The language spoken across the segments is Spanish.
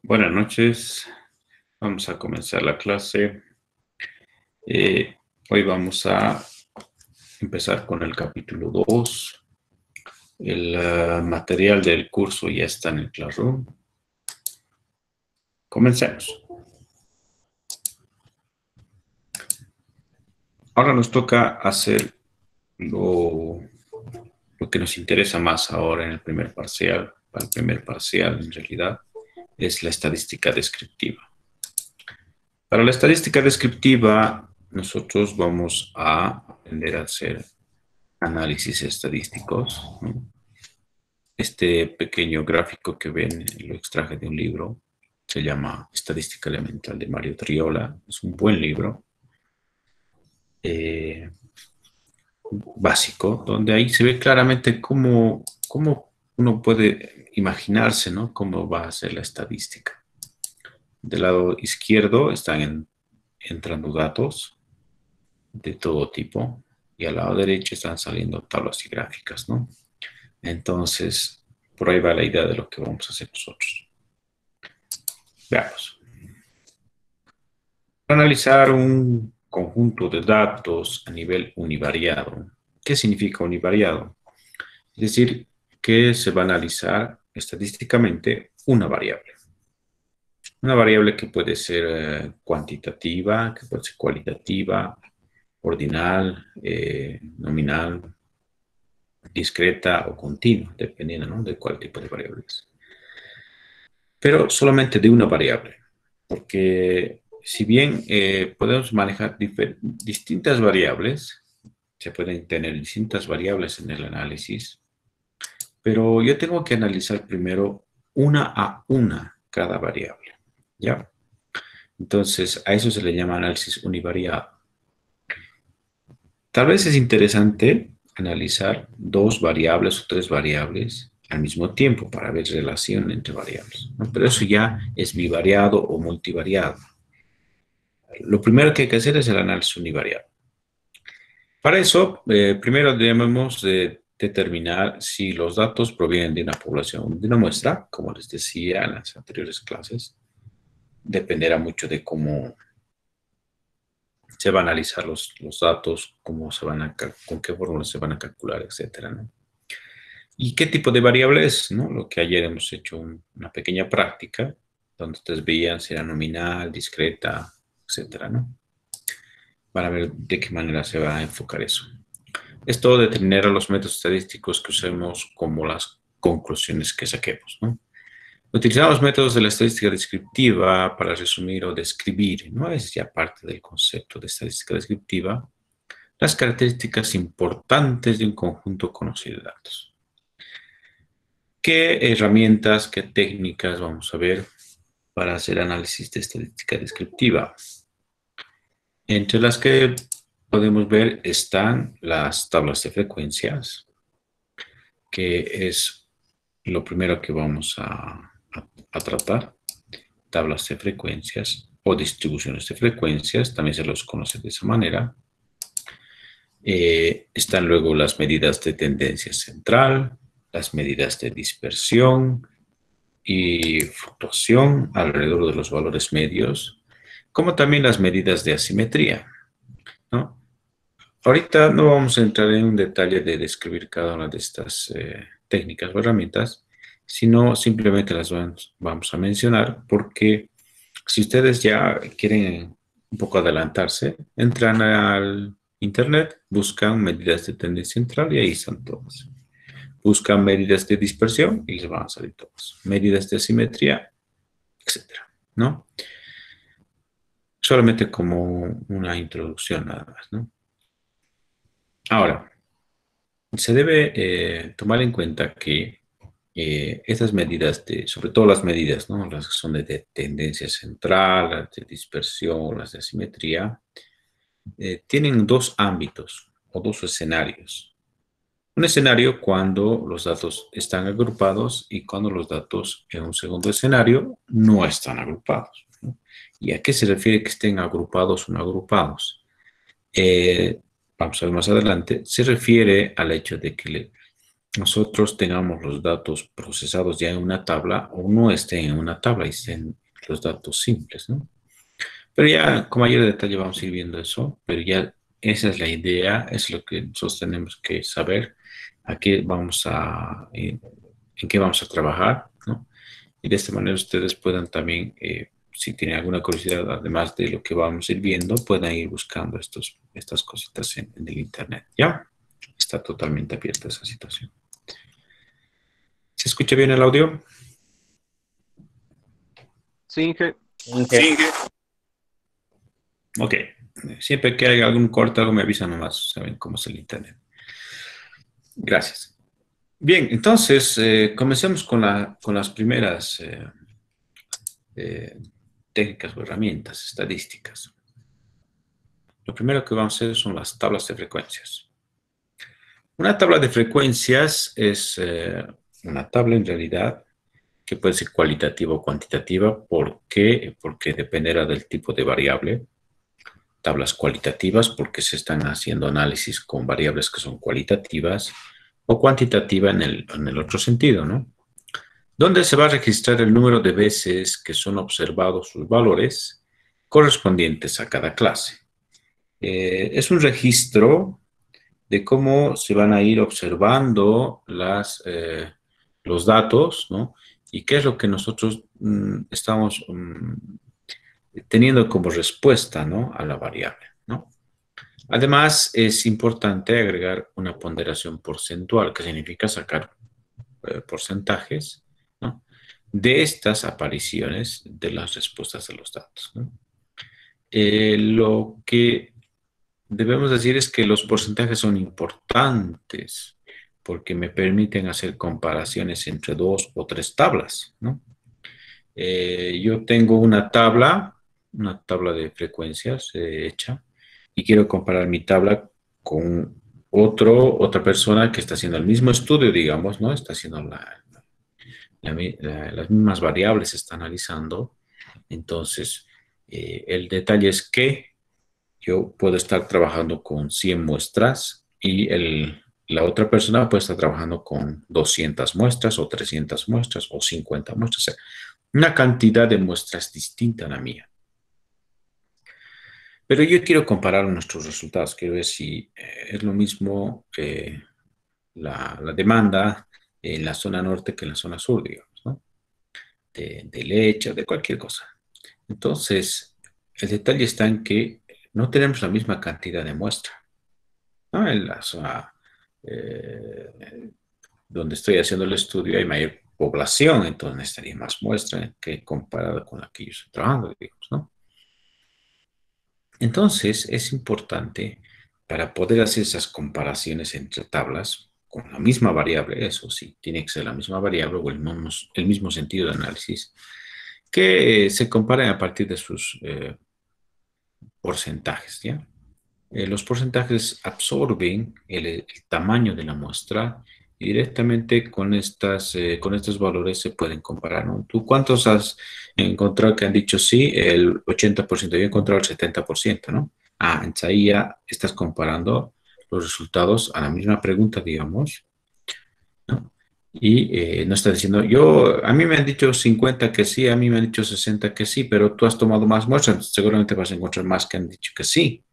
Buenas noches, vamos a comenzar la clase. Hoy vamos a empezar con el capítulo 2. El material del curso ya está en el Classroom. Comencemos. Ahora nos toca hacer lo que nos interesa más ahora en el primer parcial. Para el primer parcial, en realidad, es la estadística descriptiva. Para la estadística descriptiva, nosotros vamos a aprender a hacer análisis estadísticos, ¿no? Este pequeño gráfico que ven lo extraje de un libro, se llama Estadística Elemental de Mario Triola. Es un buen libro eh, básico, donde ahí se ve claramente cómo uno puede imaginarse, ¿no? Cómo va a ser la estadística. Del lado izquierdo están entrando datos de todo tipo y al lado derecho están saliendo tablas y gráficas, ¿no? Entonces, por ahí va la idea de lo que vamos a hacer nosotros. Veamos. Analizar un conjunto de datos a nivel univariado. ¿Qué significa univariado? Es decir, que se va a analizar estadísticamente una variable. Una variable que puede ser cuantitativa, que puede ser cualitativa, ordinal, nominal, discreta o continua, dependiendo, ¿no?, de cuál tipo de variables. Pero solamente de una variable, porque si bien podemos manejar distintas variables, se pueden tener distintas variables en el análisis, pero yo tengo que analizar primero una a una cada variable, ¿ya? Entonces, a eso se le llama análisis univariado. Tal vez es interesante analizar dos variables o tres variables al mismo tiempo para ver relación entre variables, ¿no? Pero eso ya es bivariado o multivariado. Lo primero que hay que hacer es el análisis univariado. Para eso, primero debemos determinar si los datos provienen de una población, de una muestra, como les decía en las anteriores clases. Dependerá mucho de cómo se van a analizar los datos, cómo se van con qué fórmula se van a calcular, etcétera, ¿no? ¿Y qué tipo de variable es, ¿no? Lo que ayer hemos hecho una pequeña práctica, donde ustedes veían si era nominal, discreta, etcétera, ¿no? Para ver de qué manera se va a enfocar eso. Esto determinará los métodos estadísticos que usemos como las conclusiones que saquemos, ¿no? Utilizamos métodos de la estadística descriptiva para resumir o describir, ¿no? Es ya parte del concepto de estadística descriptiva, las características importantes de un conjunto conocido de datos. ¿Qué herramientas, qué técnicas vamos a ver para hacer análisis de estadística descriptiva? Entre las que podemos ver están las tablas de frecuencias, que es lo primero que vamos a tratar. Tablas de frecuencias o distribuciones de frecuencias, también se los conoce de esa manera. Están luego las medidas de tendencia central, las medidas de dispersión y fluctuación alrededor de los valores medios, como también las medidas de asimetría, ¿no? Ahorita no vamos a entrar en un detalle de describir cada una de estas técnicas o herramientas, sino simplemente las vamos a mencionar porque si ustedes ya quieren un poco adelantarse, entran al internet, buscan medidas de tendencia central y ahí están todas. Buscan medidas de dispersión y les van a salir todas. Medidas de asimetría, etcétera, ¿no? Solamente como una introducción nada más, ¿no? Ahora, se debe tomar en cuenta que estas medidas, sobre todo las medidas, ¿no?, las que son de tendencia central, las de dispersión, las de asimetría, tienen dos ámbitos o dos escenarios. Un escenario cuando los datos están agrupados y cuando los datos en un segundo escenario no están agrupados, ¿no? ¿Y a qué se refiere que estén agrupados o no agrupados? Vamos a ver más adelante. Se refiere al hecho de que nosotros tengamos los datos procesados ya en una tabla o no estén en una tabla y estén los datos simples, ¿no? Pero ya con mayor detalle vamos a ir viendo eso, pero ya esa es la idea, es lo que nosotros tenemos que saber, a qué vamos a, en qué vamos a trabajar, ¿no? Y de esta manera ustedes puedan también, si tienen alguna curiosidad, además de lo que vamos a ir viendo, puedan ir buscando estas cositas en el Internet, ¿ya? Está totalmente abierta esa situación. ¿Se escucha bien el audio? Sí, Inge. Sí. Ok. Siempre que haya algún corte, algo me avisan nomás. Saben cómo es el Internet. Gracias. Bien, entonces, comencemos con las primeras eh, técnicas o herramientas estadísticas. Lo primero que vamos a hacer son las tablas de frecuencias. Una tabla de frecuencias es una tabla en realidad que puede ser cualitativa o cuantitativa. ¿Por qué? Porque dependerá del tipo de variable. Tablas cualitativas porque se están haciendo análisis con variables que son cualitativas o cuantitativa en el otro sentido, ¿no? Donde se va a registrar el número de veces que son observados sus valores correspondientes a cada clase. Es un registro de cómo se van a ir observando los datos, ¿no? Y qué es lo que nosotros estamos teniendo como respuesta, ¿no? A la variable, ¿no? Además, es importante agregar una ponderación porcentual, que significa sacar porcentajes, ¿no? De estas apariciones de las respuestas de los datos, ¿no? Lo que debemos decir es que los porcentajes son importantes porque me permiten hacer comparaciones entre dos o tres tablas, ¿no? Yo tengo una tabla de frecuencias hecha, y quiero comparar mi tabla con otra persona que está haciendo el mismo estudio, digamos, ¿no? Está haciendo las mismas variables, está analizando. Entonces, el detalle es que yo puedo estar trabajando con 100 muestras y la otra persona puede estar trabajando con 200 muestras o 300 muestras o 50 muestras. O sea, una cantidad de muestras distinta a la mía. Pero yo quiero comparar nuestros resultados. Quiero ver si es lo mismo la demanda en la zona norte que en la zona sur, digamos, ¿no? De leche o de cualquier cosa. Entonces, el detalle está en que no tenemos la misma cantidad de muestra, ¿no? En la zona donde estoy haciendo el estudio hay mayor población, entonces necesitaría más muestra que comparado con la que yo estoy trabajando, digamos, ¿no? Entonces, es importante para poder hacer esas comparaciones entre tablas con la misma variable, eso sí, tiene que ser la misma variable o el mismo sentido de análisis, que se comparen a partir de sus porcentajes, ¿ya? Los porcentajes absorben el tamaño de la muestra y directamente con estos valores se pueden comparar, ¿no? ¿Tú cuántos has encontrado que han dicho sí? El 80%, yo he encontrado el 70%, ¿no? Ah, entonces ahí ya estás comparando los resultados a la misma pregunta, digamos, ¿no? Y no estás diciendo, a mí me han dicho 50 que sí, a mí me han dicho 60 que sí, pero tú has tomado más muestras, entonces seguramente vas a encontrar más que han dicho que sí.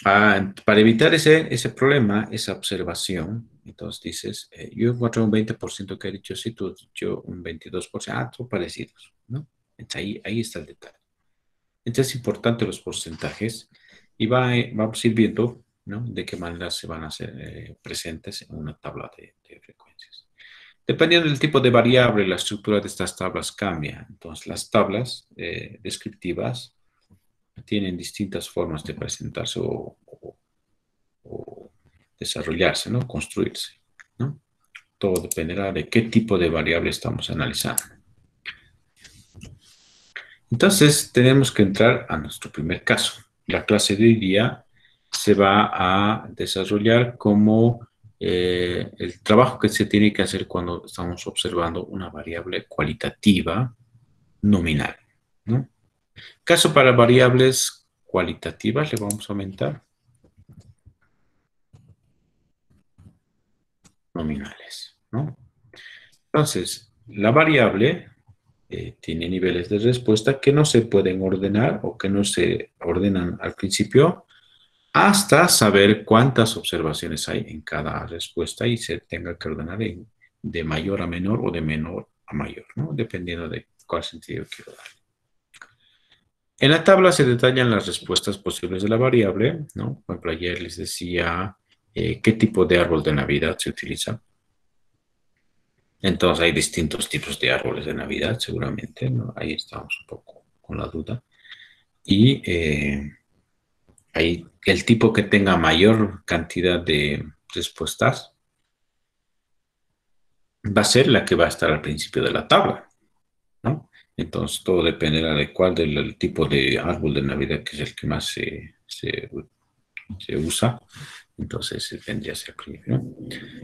Para evitar ese problema, esa observación, entonces dices, yo encuentro un 20% que ha dicho sí, tú has dicho un 22%, son parecidos, ¿no? Entonces ahí está el detalle. Entonces es importante los porcentajes y vamos a ir viendo, ¿no? De qué manera se van a hacer presentes en una tabla de frecuencias. Dependiendo del tipo de variable, la estructura de estas tablas cambia. Entonces las tablas descriptivas tienen distintas formas de presentarse o desarrollarse, ¿no? Construirse, ¿no? Todo dependerá de qué tipo de variable estamos analizando. Entonces, tenemos que entrar a nuestro primer caso. La clase de hoy día se va a desarrollar como el trabajo que se tiene que hacer cuando estamos observando una variable cualitativa nominal, ¿no? Caso para variables cualitativas, le vamos a aumentar. nominales, ¿no? Entonces, la variable tiene niveles de respuesta que no se pueden ordenar o que no se ordenan al principio hasta saber cuántas observaciones hay en cada respuesta y se tenga que ordenar de mayor a menor o de menor a mayor, ¿no? Dependiendo de cuál sentido quiero dar. En la tabla se detallan las respuestas posibles de la variable, ¿no? Por ejemplo, ayer les decía qué tipo de árbol de Navidad se utiliza. Entonces hay distintos tipos de árboles de Navidad, seguramente, ¿no? Ahí estamos un poco con la duda. Y ahí el tipo que tenga mayor cantidad de respuestas va a ser la que va a estar al principio de la tabla, ¿no? Entonces todo dependerá de cuál del tipo de árbol de Navidad que es el que más se usa. Entonces vendría a ser primero, ¿no?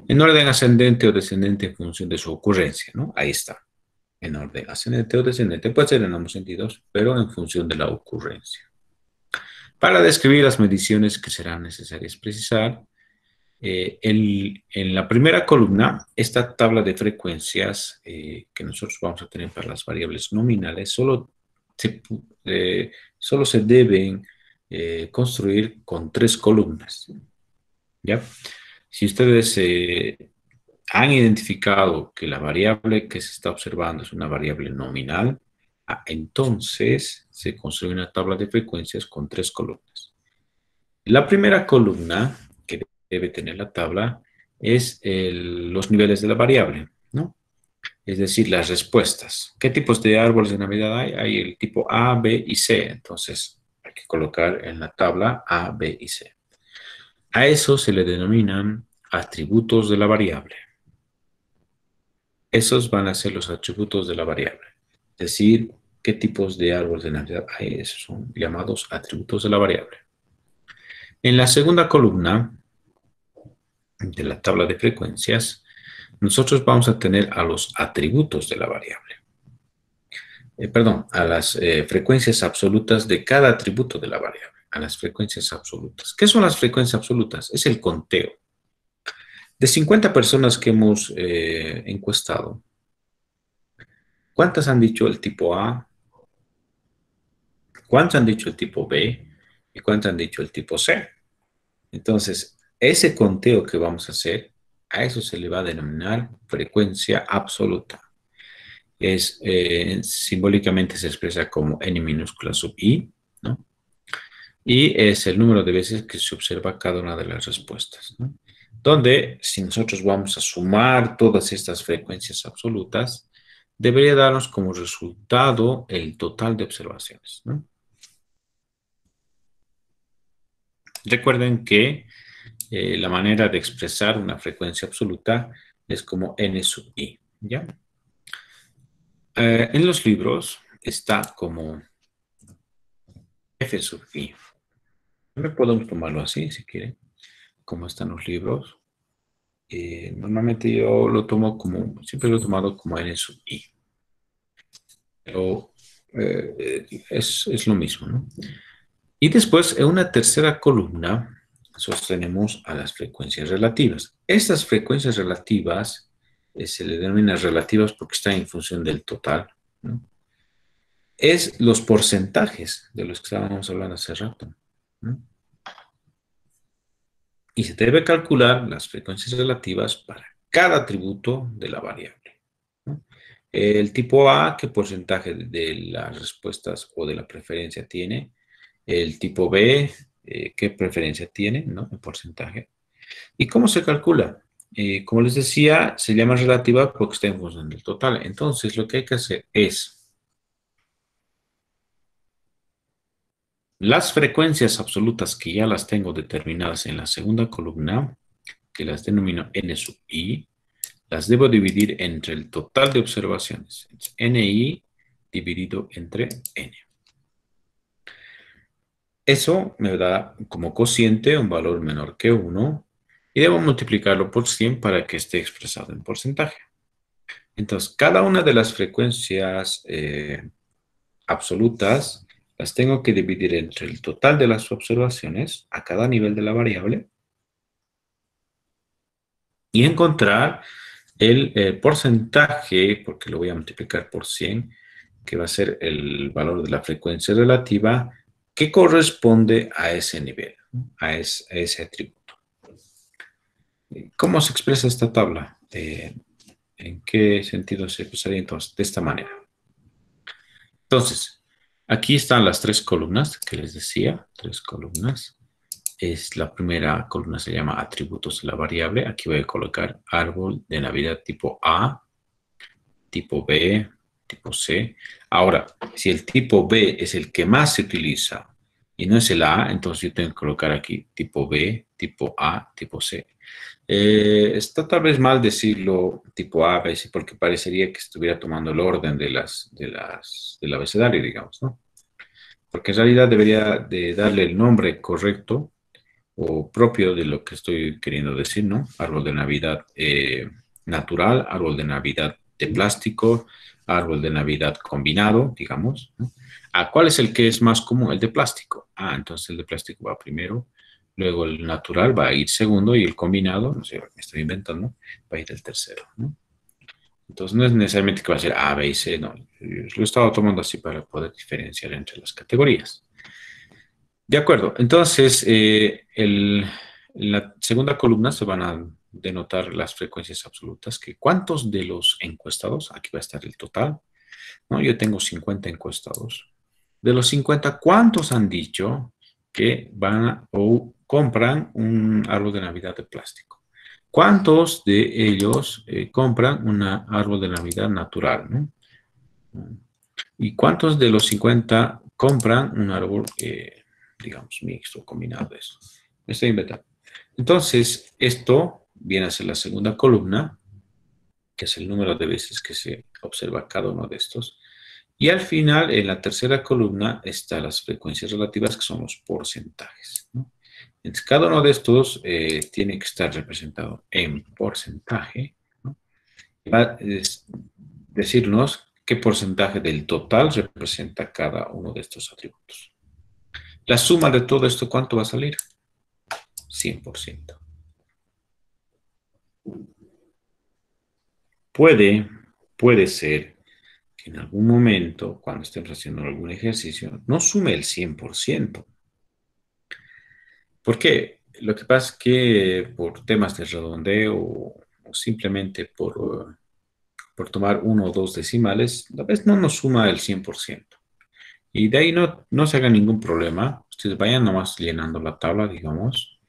En orden ascendente o descendente en función de su ocurrencia, ¿no? Ahí está. En orden ascendente o descendente. Puede ser en ambos sentidos, pero en función de la ocurrencia. Para describir las mediciones que serán necesarias precisar, en la primera columna, esta tabla de frecuencias que nosotros vamos a tener para las variables nominales solo se deben construir con 3 columnas. ¿Ya? Si ustedes han identificado que la variable que se está observando es una variable nominal, entonces se construye una tabla de frecuencias con 3 columnas. La primera columna que debe tener la tabla es los niveles de la variable, ¿no? Es decir, las respuestas. ¿Qué tipos de árboles de Navidad hay? Hay el tipo A, B y C. Entonces, hay que colocar en la tabla A, B y C. A eso se le denominan atributos de la variable. Esos van a ser los atributos de la variable. Es decir, qué tipos de árboles de Navidad hay. Esos son llamados atributos de la variable. En la segunda columna de la tabla de frecuencias, nosotros vamos a tener a los atributos de la variable. Perdón, a las frecuencias absolutas de cada atributo de la variable. A las frecuencias absolutas. ¿Qué son las frecuencias absolutas? Es el conteo. De 50 personas que hemos encuestado, ¿cuántas han dicho el tipo A? ¿Cuántas han dicho el tipo B? ¿Y cuántas han dicho el tipo C? Entonces, ese conteo que vamos a hacer, a eso se le va a denominar frecuencia absoluta. Simbólicamente se expresa como n minúscula sub i, ¿no? Y es el número de veces que se observa cada una de las respuestas, ¿no? Donde, si nosotros vamos a sumar todas estas frecuencias absolutas, debería darnos como resultado el total de observaciones, ¿no? Recuerden que la manera de expresar una frecuencia absoluta es como n sub i, ¿ya? En los libros está como f sub i. Podemos tomarlo así, si quieren, como están los libros. Normalmente yo lo tomo como, siempre lo he tomado como n sub i. Pero es lo mismo, ¿no? Y después, en una tercera columna, sostenemos a las frecuencias relativas. Estas frecuencias relativas se le denominan relativas porque están en función del total, ¿no? Es los porcentajes de los que estábamos hablando hace rato, ¿no? Y se debe calcular las frecuencias relativas para cada atributo de la variable, ¿no? El tipo A, ¿qué porcentaje de las respuestas o de la preferencia tiene? El tipo B, ¿qué preferencia tiene, ¿no? El porcentaje. ¿Y cómo se calcula? Como les decía, se llama relativa porque está en función del total. Entonces, lo que hay que hacer es las frecuencias absolutas que ya las tengo determinadas en la segunda columna, que las denomino n sub i, las debo dividir entre el total de observaciones. Ni dividido entre n. Eso me da como cociente un valor menor que 1 y debo multiplicarlo por 100 para que esté expresado en porcentaje. Entonces, cada una de las frecuencias absolutas las tengo que dividir entre el total de las observaciones a cada nivel de la variable y encontrar el porcentaje, porque lo voy a multiplicar por 100, que va a ser el valor de la frecuencia relativa que corresponde a ese nivel, ¿no? A ese atributo. ¿Cómo se expresa esta tabla? ¿En qué sentido se expresaría entonces? De esta manera. Entonces, aquí están las tres columnas que les decía, tres columnas. La primera columna se llama atributos de la variable. Aquí voy a colocar árbol de Navidad tipo A, tipo B, tipo C. Ahora, si el tipo B es el que más se utiliza y no es el A, entonces yo tengo que colocar aquí tipo B, tipo A, tipo C. Está tal vez mal decirlo tipo A, B, C, porque parecería que estuviera tomando el orden del abecedario, digamos, ¿no? Porque en realidad debería de darle el nombre correcto o propio de lo que estoy queriendo decir, ¿no? Árbol de Navidad natural, árbol de Navidad de plástico, árbol de Navidad combinado, digamos, ¿no? ¿Cuál es el que es más común? El de plástico. Entonces el de plástico va primero, luego el natural va a ir segundo y el combinado, no sé, me estoy inventando, va a ir el tercero, ¿no? Entonces no es necesariamente que va a ser A, B y C, no. Yo lo he estado tomando así para poder diferenciar entre las categorías. De acuerdo, entonces en la segunda columna se van a denotar las frecuencias absolutas, que cuántos de los encuestados, aquí va a estar el total, ¿no? Yo tengo 50 encuestados. De los 50, ¿cuántos han dicho que van o compran un árbol de Navidad de plástico? ¿Cuántos de ellos compran un árbol de Navidad natural, ¿no? ¿Y cuántos de los 50 compran un árbol, digamos, mixto, combinado de eso? Me estoy inventando. Entonces, esto viene a ser la segunda columna, que es el número de veces que se observa cada uno de estos. Y al final, en la tercera columna, están las frecuencias relativas, que son los porcentajes, ¿no? Entonces, cada uno de estos tiene que estar representado en porcentaje, ¿no? Va a decirnos qué porcentaje del total representa cada uno de estos atributos. La suma de todo esto, ¿cuánto va a salir? 100%. Puede ser que en algún momento, cuando estemos haciendo algún ejercicio, no sume el 100%. ¿Por qué? Lo que pasa es que por temas de redondeo o simplemente por tomar uno o dos decimales, a veces no nos suma el 100%. Y de ahí no se haga ningún problema. Ustedes vayan nomás llenando la tabla, digamos.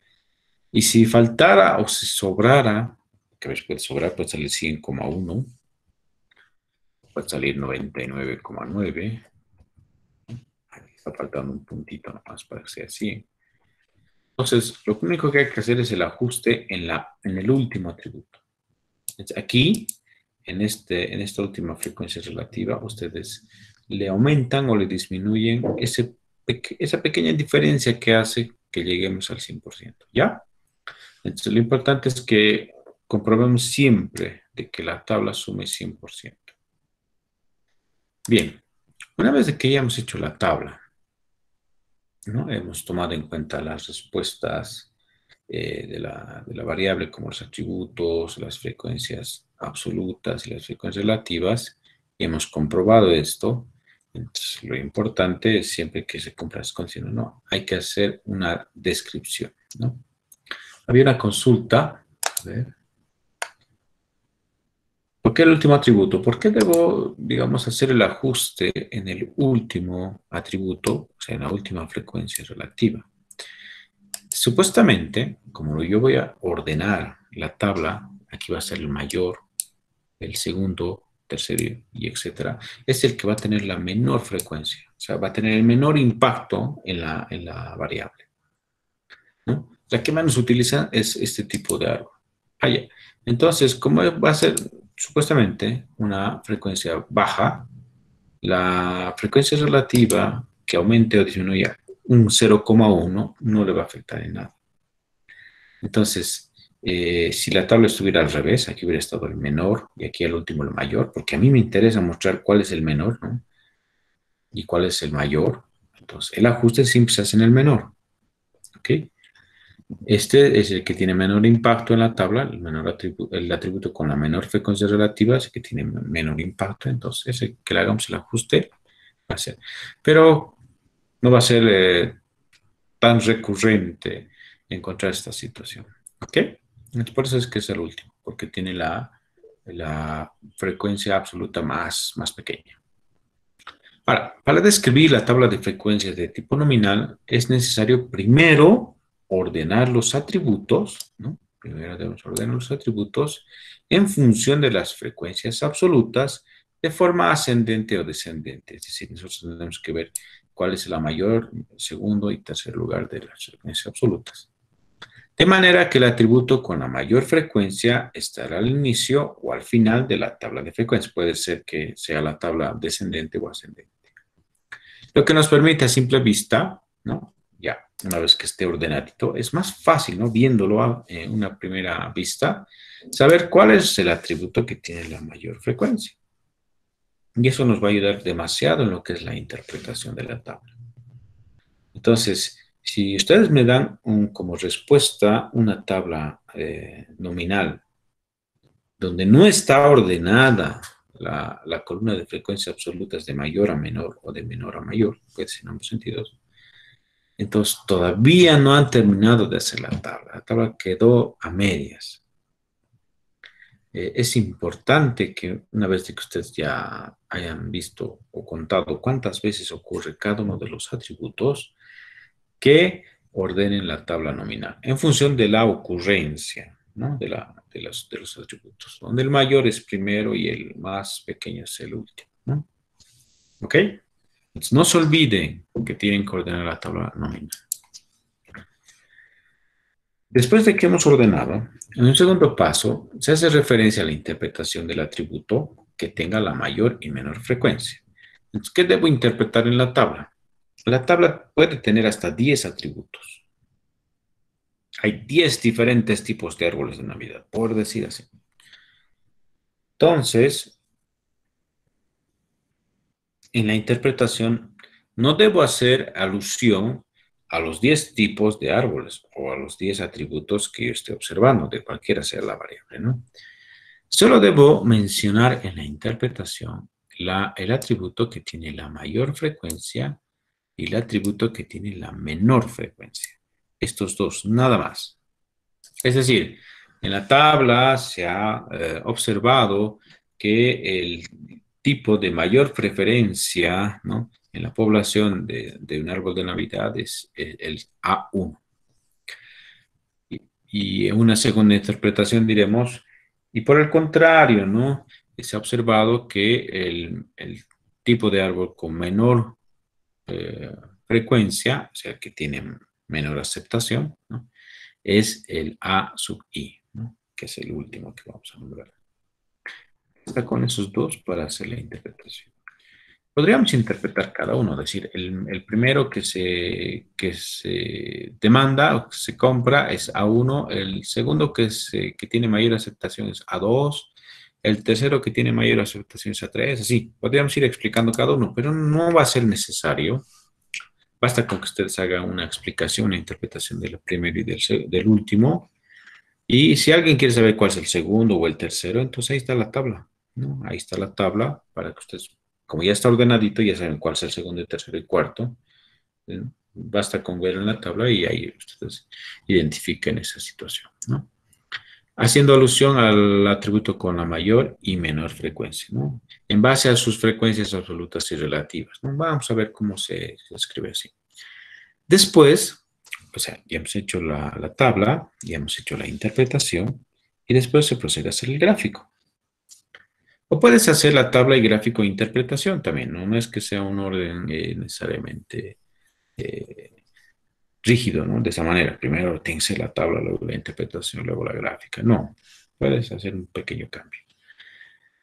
Y si faltara o si sobrara, que a veces puede sobrar, puede salir 100,1, puede salir 99,9. Aquí está faltando un puntito nomás para que sea 100. Entonces, lo único que hay que hacer es el ajuste en el último atributo. Aquí, en esta última frecuencia relativa, ustedes le aumentan o le disminuyen esa pequeña diferencia que hace que lleguemos al 100%. ¿Ya? Entonces, lo importante es que comprobemos siempre de que la tabla sume 100%. Bien, una vez que ya hemos hecho la tabla, ¿no? Hemos tomado en cuenta las respuestas de la variable, como los atributos, las frecuencias absolutas y las frecuencias relativas, y hemos comprobado esto. Entonces, lo importante es siempre que se cumpla las condiciones, ¿no? Hay que hacer una descripción, ¿no? Había una consulta, a ver. ¿Por qué el último atributo? ¿Por qué debo, digamos, hacer el ajuste en el último atributo, o sea, en la última frecuencia relativa? Supuestamente, como yo voy a ordenar la tabla, aquí va a ser el mayor, el segundo, tercero y etcétera, es el que va a tener la menor frecuencia, o sea, va a tener el menor impacto en la variable, ¿no? La que menos utiliza es este tipo de árbol. Ya. Entonces, como va a ser supuestamente una frecuencia baja, la frecuencia relativa que aumente o disminuya un 0,1 no le va a afectar en nada. Entonces, si la tabla estuviera al revés, aquí hubiera estado el menor y aquí al último el mayor, porque a mí me interesa mostrar cuál es el menor, ¿no? Y cuál es el mayor. Entonces, el ajuste siempre se hace en el menor, ¿ok? Este es el que tiene menor impacto en la tabla, el atributo con la menor frecuencia relativa es el que tiene menor impacto, entonces el que le hagamos el ajuste va a ser. Pero no va a ser tan recurrente encontrar esta situación. ¿Ok? Entonces, por eso es que es el último, porque tiene la frecuencia absoluta más pequeña. Ahora, para describir la tabla de frecuencias de tipo nominal, es necesario primero ordenar los atributos, ¿no? Primero debemos ordenar los atributos en función de las frecuencias absolutas de forma ascendente o descendente. Es decir, nosotros tenemos que ver cuál es la mayor, segundo y tercer lugar de las frecuencias absolutas. De manera que el atributo con la mayor frecuencia estará al inicio o al final de la tabla de frecuencias. Puede ser que sea la tabla descendente o ascendente. Lo que nos permite a simple vista, ¿no? Ya, una vez que esté ordenadito, es más fácil, ¿no? Viéndolo en una primera vista, saber cuál es el atributo que tiene la mayor frecuencia. Y eso nos va a ayudar demasiado en lo que es la interpretación de la tabla. Entonces, si ustedes me dan como respuesta una tabla nominal donde no está ordenada la columna de frecuencias absolutas de mayor a menor o de menor a mayor, puede ser en ambos sentidos, entonces todavía no han terminado de hacer la tabla. La tabla quedó a medias. Es importante que una vez que ustedes ya hayan visto o contado cuántas veces ocurre cada uno de los atributos, que ordenen la tabla nominal en función de la ocurrencia, ¿no? De los atributos, donde el mayor es primero y el más pequeño es el último, ¿no? ¿Ok? Entonces, no se olviden que tienen que ordenar la tabla nominal. Después de que hemos ordenado, en un segundo paso, se hace referencia a la interpretación del atributo que tenga la mayor y menor frecuencia. Entonces, ¿qué debo interpretar en la tabla? La tabla puede tener hasta 10 atributos. Hay 10 diferentes tipos de árboles de Navidad, por decir así. Entonces, en la interpretación, no debo hacer alusión a los 10 tipos de árboles o a los 10 atributos que yo esté observando, de cualquiera sea la variable, ¿no? Solo debo mencionar en la interpretación el atributo que tiene la mayor frecuencia y el atributo que tiene la menor frecuencia. Estos dos, nada más. Es decir, en la tabla se ha observado que el tipo de mayor preferencia, ¿no? En la población de un árbol de Navidad es el A1. Y en una segunda interpretación diremos, y por el contrario, ¿no? Se ha observado que el tipo de árbol con menor frecuencia, o sea, que tiene menor aceptación, ¿no? Es el A sub I, ¿no? Que es el último que vamos a nombrar. Está con esos dos para hacer la interpretación. Podríamos interpretar cada uno, es decir, el primero que se demanda o que se compra es A1, el segundo que tiene mayor aceptación es A2, el tercero que tiene mayor aceptación es A3, así, podríamos ir explicando cada uno, pero no va a ser necesario. Basta con que ustedes hagan una explicación, una interpretación del primero y del último. Y si alguien quiere saber cuál es el segundo o el tercero, entonces ahí está la tabla, ¿no? Ahí está la tabla para que ustedes, como ya está ordenadito, ya saben cuál es el segundo, el tercero y el cuarto. Basta con ver en la tabla y ahí ustedes identifiquen esa situación, ¿no? Haciendo alusión al atributo con la mayor y menor frecuencia, ¿no? En base a sus frecuencias absolutas y relativas, ¿no? Vamos a ver cómo se escribe así. Después, o sea, ya hemos hecho la tabla, ya hemos hecho la interpretación y después se procede a hacer el gráfico. O puedes hacer la tabla y gráfico de interpretación también, ¿no? No es que sea un orden necesariamente rígido, ¿no? De esa manera. Primero tienes que hacer la tabla, luego la interpretación, luego la gráfica. No, puedes hacer un pequeño cambio.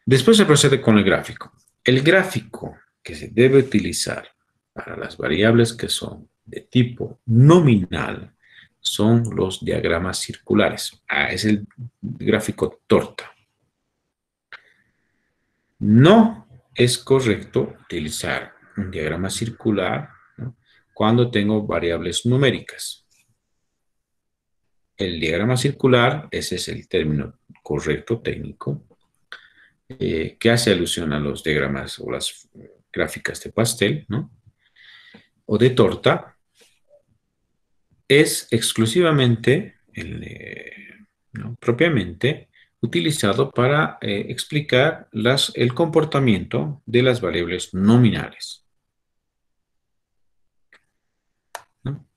Después se procede con el gráfico. El gráfico que se debe utilizar para las variables que son de tipo nominal son los diagramas circulares. Es el gráfico torta. No es correcto utilizar un diagrama circular, ¿no? Cuando tengo variables numéricas. el diagrama circular, ese es el término correcto técnico, que hace alusión a los diagramas o las gráficas de pastel, ¿no? O de torta, es exclusivamente, ¿no? Propiamente, utilizado para explicar el comportamiento de las variables nominales, ¿no?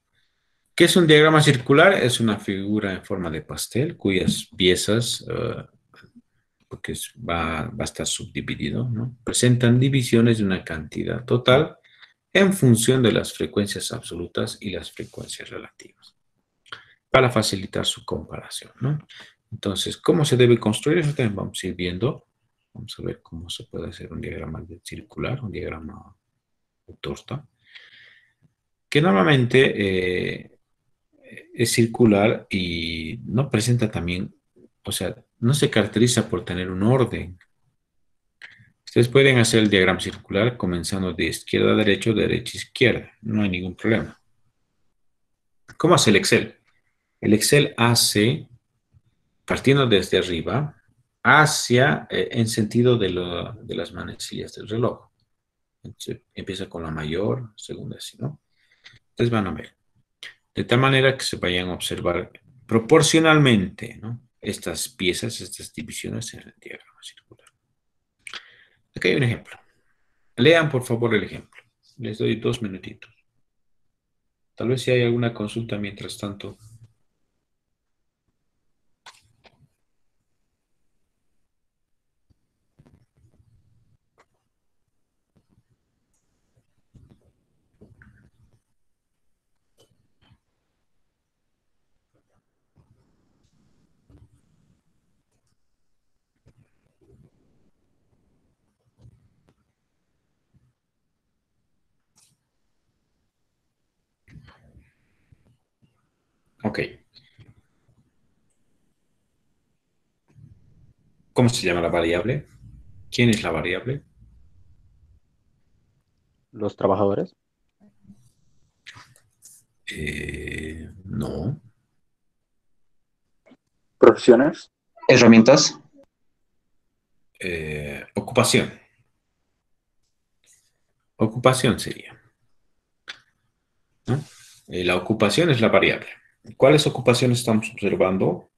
¿Qué es un diagrama circular? Es una figura en forma de pastel cuyas piezas, porque va a estar subdividido, ¿no? Presentan divisiones de una cantidad total en función de las frecuencias absolutas y las frecuencias relativas, para facilitar su comparación, ¿no? Entonces, ¿cómo se debe construir? Eso también vamos a ir viendo. Vamos a ver cómo se puede hacer un diagrama circular, un diagrama de torta, que normalmente es circular y no presenta también, o sea, no se caracteriza por tener un orden. Ustedes pueden hacer el diagrama circular comenzando de izquierda a derecha o de derecha a izquierda. No hay ningún problema. ¿Cómo hace el Excel? El Excel hace, partiendo desde arriba, hacia, en sentido de las manecillas del reloj. Entonces, empieza con la mayor, segunda así, ¿no? Entonces van a ver. De tal manera que se vayan a observar proporcionalmente, ¿no? Estas piezas, estas divisiones en el diagrama circular. Aquí hay un ejemplo. Lean, por favor, el ejemplo. Les doy 2 minutitos. Tal vez si hay alguna consulta mientras tanto. Ok. ¿Cómo se llama la variable? ¿Quién es la variable? Los trabajadores. No. Profesiones. Herramientas. Ocupación. Ocupación sería, ¿no? La ocupación es la variable. ¿Cuáles ocupaciones estamos observando?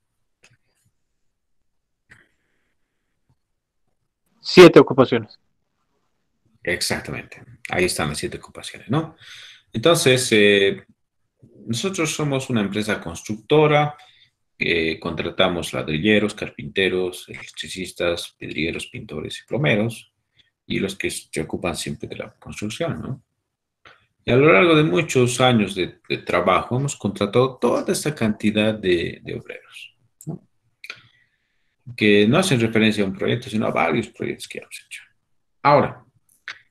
7 ocupaciones. Exactamente. Ahí están las 7 ocupaciones, ¿no? Entonces, nosotros somos una empresa constructora, contratamos ladrilleros, carpinteros, electricistas, pedrieros, pintores y plomeros, y los que se ocupan siempre de la construcción, ¿no? Y a lo largo de muchos años de trabajo hemos contratado toda esta cantidad de obreros, ¿no? Que no hacen referencia a un proyecto, sino a varios proyectos que hemos hecho. Ahora,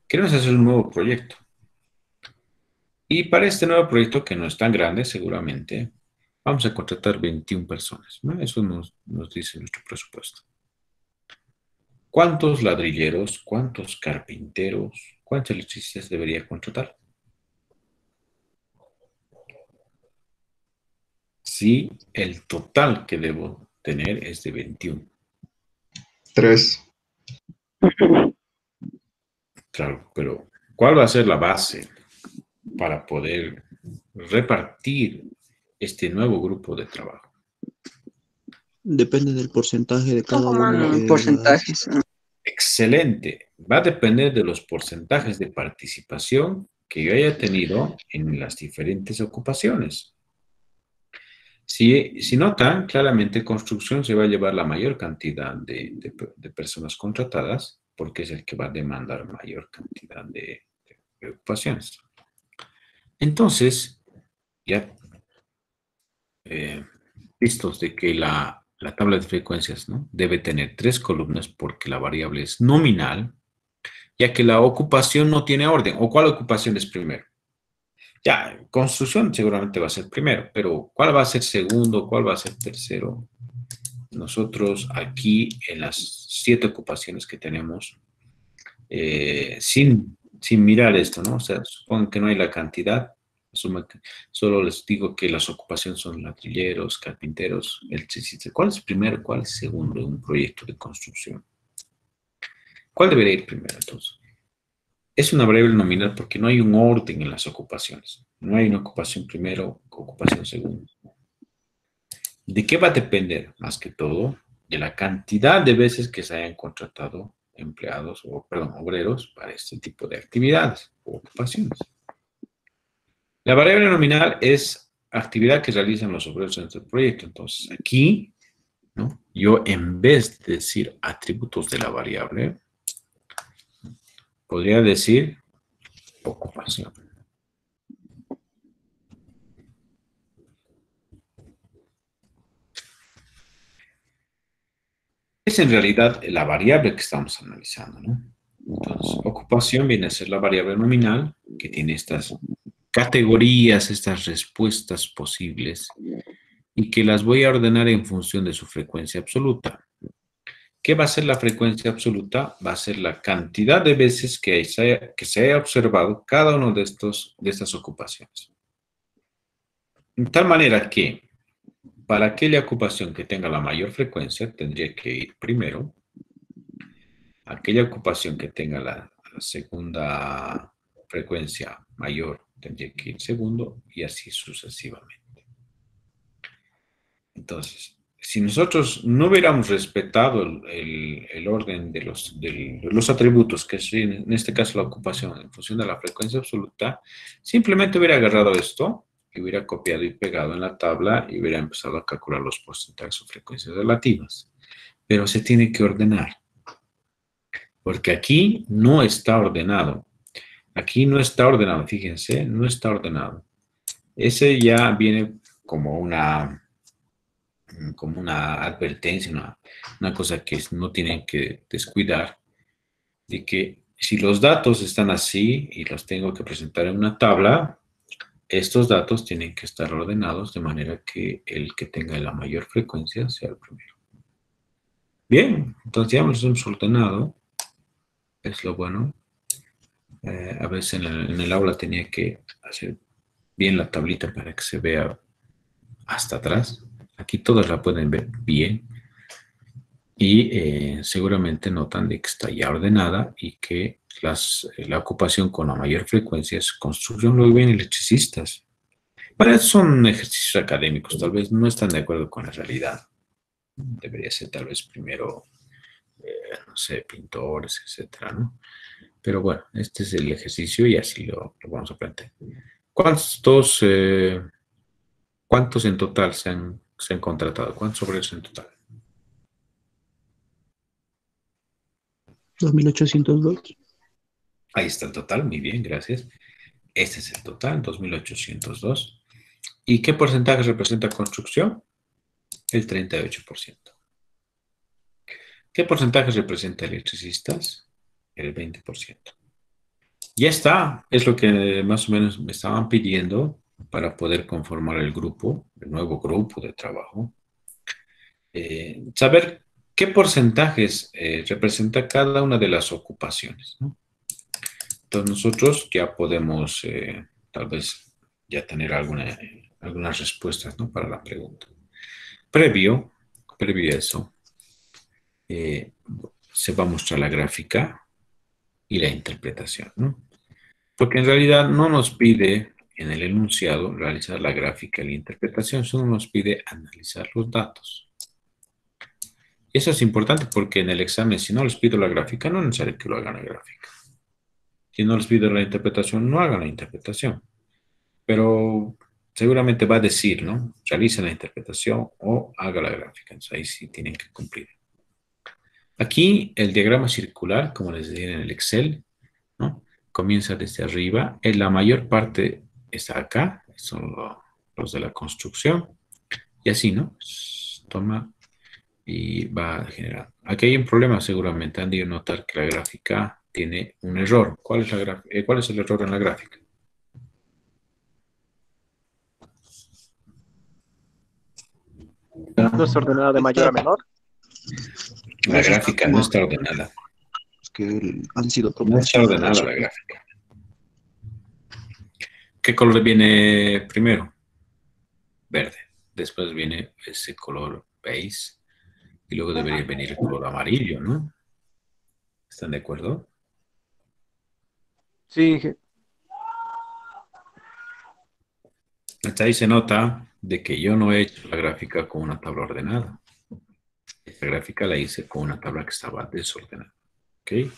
queremos hacer un nuevo proyecto. Y para este nuevo proyecto, que no es tan grande seguramente, vamos a contratar 21 personas, ¿no? Eso nos dice nuestro presupuesto. ¿Cuántos ladrilleros, cuántos carpinteros, cuántos electricistas debería contratar? Si el total que debo tener es de 21. 3. Claro, pero ¿cuál va a ser la base para poder repartir este nuevo grupo de trabajo? Depende del porcentaje de cada uno Tomando de porcentajes. Excelente. Va a depender de los porcentajes de participación que yo haya tenido en las diferentes ocupaciones. Si notan, claramente construcción se va a llevar la mayor cantidad de personas contratadas porque es el que va a demandar mayor cantidad de ocupaciones. Entonces, ya vistos de que la tabla de frecuencias, ¿no?, debe tener 3 columnas porque la variable es nominal, ya que la ocupación no tiene orden. ¿O cuál ocupación es primero? Ya, construcción seguramente va a ser primero, pero ¿cuál va a ser segundo? ¿Cuál va a ser tercero? Nosotros aquí en las 7 ocupaciones que tenemos, sin mirar esto, ¿no? O sea, supongan que no hay la cantidad, Solo les digo que las ocupaciones son ladrilleros, carpinteros, electricistas. ¿Cuál es primero, cuál es segundo en un proyecto de construcción? ¿Cuál debería ir primero entonces? Es una variable nominal porque no hay un orden en las ocupaciones. No hay una ocupación primero, ocupación segundo. ¿De qué va a depender? Más que todo, de la cantidad de veces que se hayan contratado empleados, obreros para este tipo de actividades o ocupaciones. La variable nominal es actividad que realizan los obreros dentro del proyecto. Entonces, aquí, ¿no? Yo en vez de decir atributos de la variable, podría decir ocupación. Es en realidad la variable que estamos analizando, ¿no? Entonces, ocupación viene a ser la variable nominal que tiene estas categorías, estas respuestas posibles y que las voy a ordenar en función de su frecuencia absoluta. ¿Qué va a ser la frecuencia absoluta? Va a ser la cantidad de veces que se haya observado cada uno de estas ocupaciones. De tal manera que para aquella ocupación que tenga la mayor frecuencia, tendría que ir primero. Aquella ocupación que tenga la segunda frecuencia mayor, tendría que ir segundo, y así sucesivamente. Entonces, si nosotros no hubiéramos respetado el orden de los atributos, que es en este caso la ocupación, en función de la frecuencia absoluta, simplemente hubiera agarrado esto, y hubiera copiado y pegado en la tabla, y hubiera empezado a calcular los porcentajes o frecuencias relativas. Pero se tiene que ordenar. Porque aquí no está ordenado. Aquí no está ordenado, fíjense, no está ordenado. Ese ya viene como una advertencia, una cosa que no tienen que descuidar, de que si los datos están así y los tengo que presentar en una tabla, estos datos tienen que estar ordenados de manera que el que tenga la mayor frecuencia sea el primero. Bien, entonces ya los hemos ordenado. Es lo bueno. A veces en el aula tenía que hacer bien la tablita para que se vea hasta atrás. Aquí todos la pueden ver bien. Y seguramente notan de que está ya ordenada y que la ocupación con la mayor frecuencia es construcción. Luego vienen electricistas. Para eso son ejercicios académicos. Tal vez no están de acuerdo con la realidad. Debería ser tal vez primero, no sé, pintores, etcétera, ¿no? Pero bueno, este es el ejercicio y así lo vamos a plantear. ¿Cuántos en total se han contratado? ¿Cuántos obreros en total? 2.802. Ahí está el total, muy bien, gracias. Este es el total, 2.802. ¿Y qué porcentaje representa construcción? El 38%. ¿Qué porcentaje representa electricistas? El 20%. Ya está, es lo que más o menos me estaban pidiendo para poder conformar el nuevo grupo de trabajo. Saber qué porcentajes representa cada una de las ocupaciones, ¿no? Entonces nosotros ya podemos tal vez ya tener algunas respuestas, ¿no? Para la pregunta. Previo a eso, se va a mostrar la gráfica y la interpretación, ¿no? Porque en realidad no nos pide en el enunciado realizar la gráfica y la interpretación, solo nos pide analizar los datos. Eso es importante porque en el examen, si no les pido la gráfica, no es necesario que lo hagan la gráfica. Si no les pido la interpretación, no hagan la interpretación. Pero seguramente va a decir, ¿no? Realicen la interpretación o haga la gráfica. Entonces ahí sí tienen que cumplir. Aquí el diagrama circular, como les decía en el Excel, ¿no? Comienza desde arriba. En la mayor parte está acá. Son los de la construcción. Y así, ¿no? Toma y va a generar. Aquí hay un problema seguramente. Han de notar que la gráfica tiene un error. ¿Cuál es el error en la gráfica? ¿No es ordenada de mayor a menor? La gráfica no está ordenada. Es que han sido No está proporcionados. ordenada la gráfica. ¿Qué color viene primero? Verde. Después viene ese color beige. Y luego debería venir el color amarillo, ¿no? ¿Están de acuerdo? Sí, Hasta ahí se nota de que yo no he hecho la gráfica con una tabla ordenada. Esta gráfica la hice con una tabla que estaba desordenada. ¿Ok?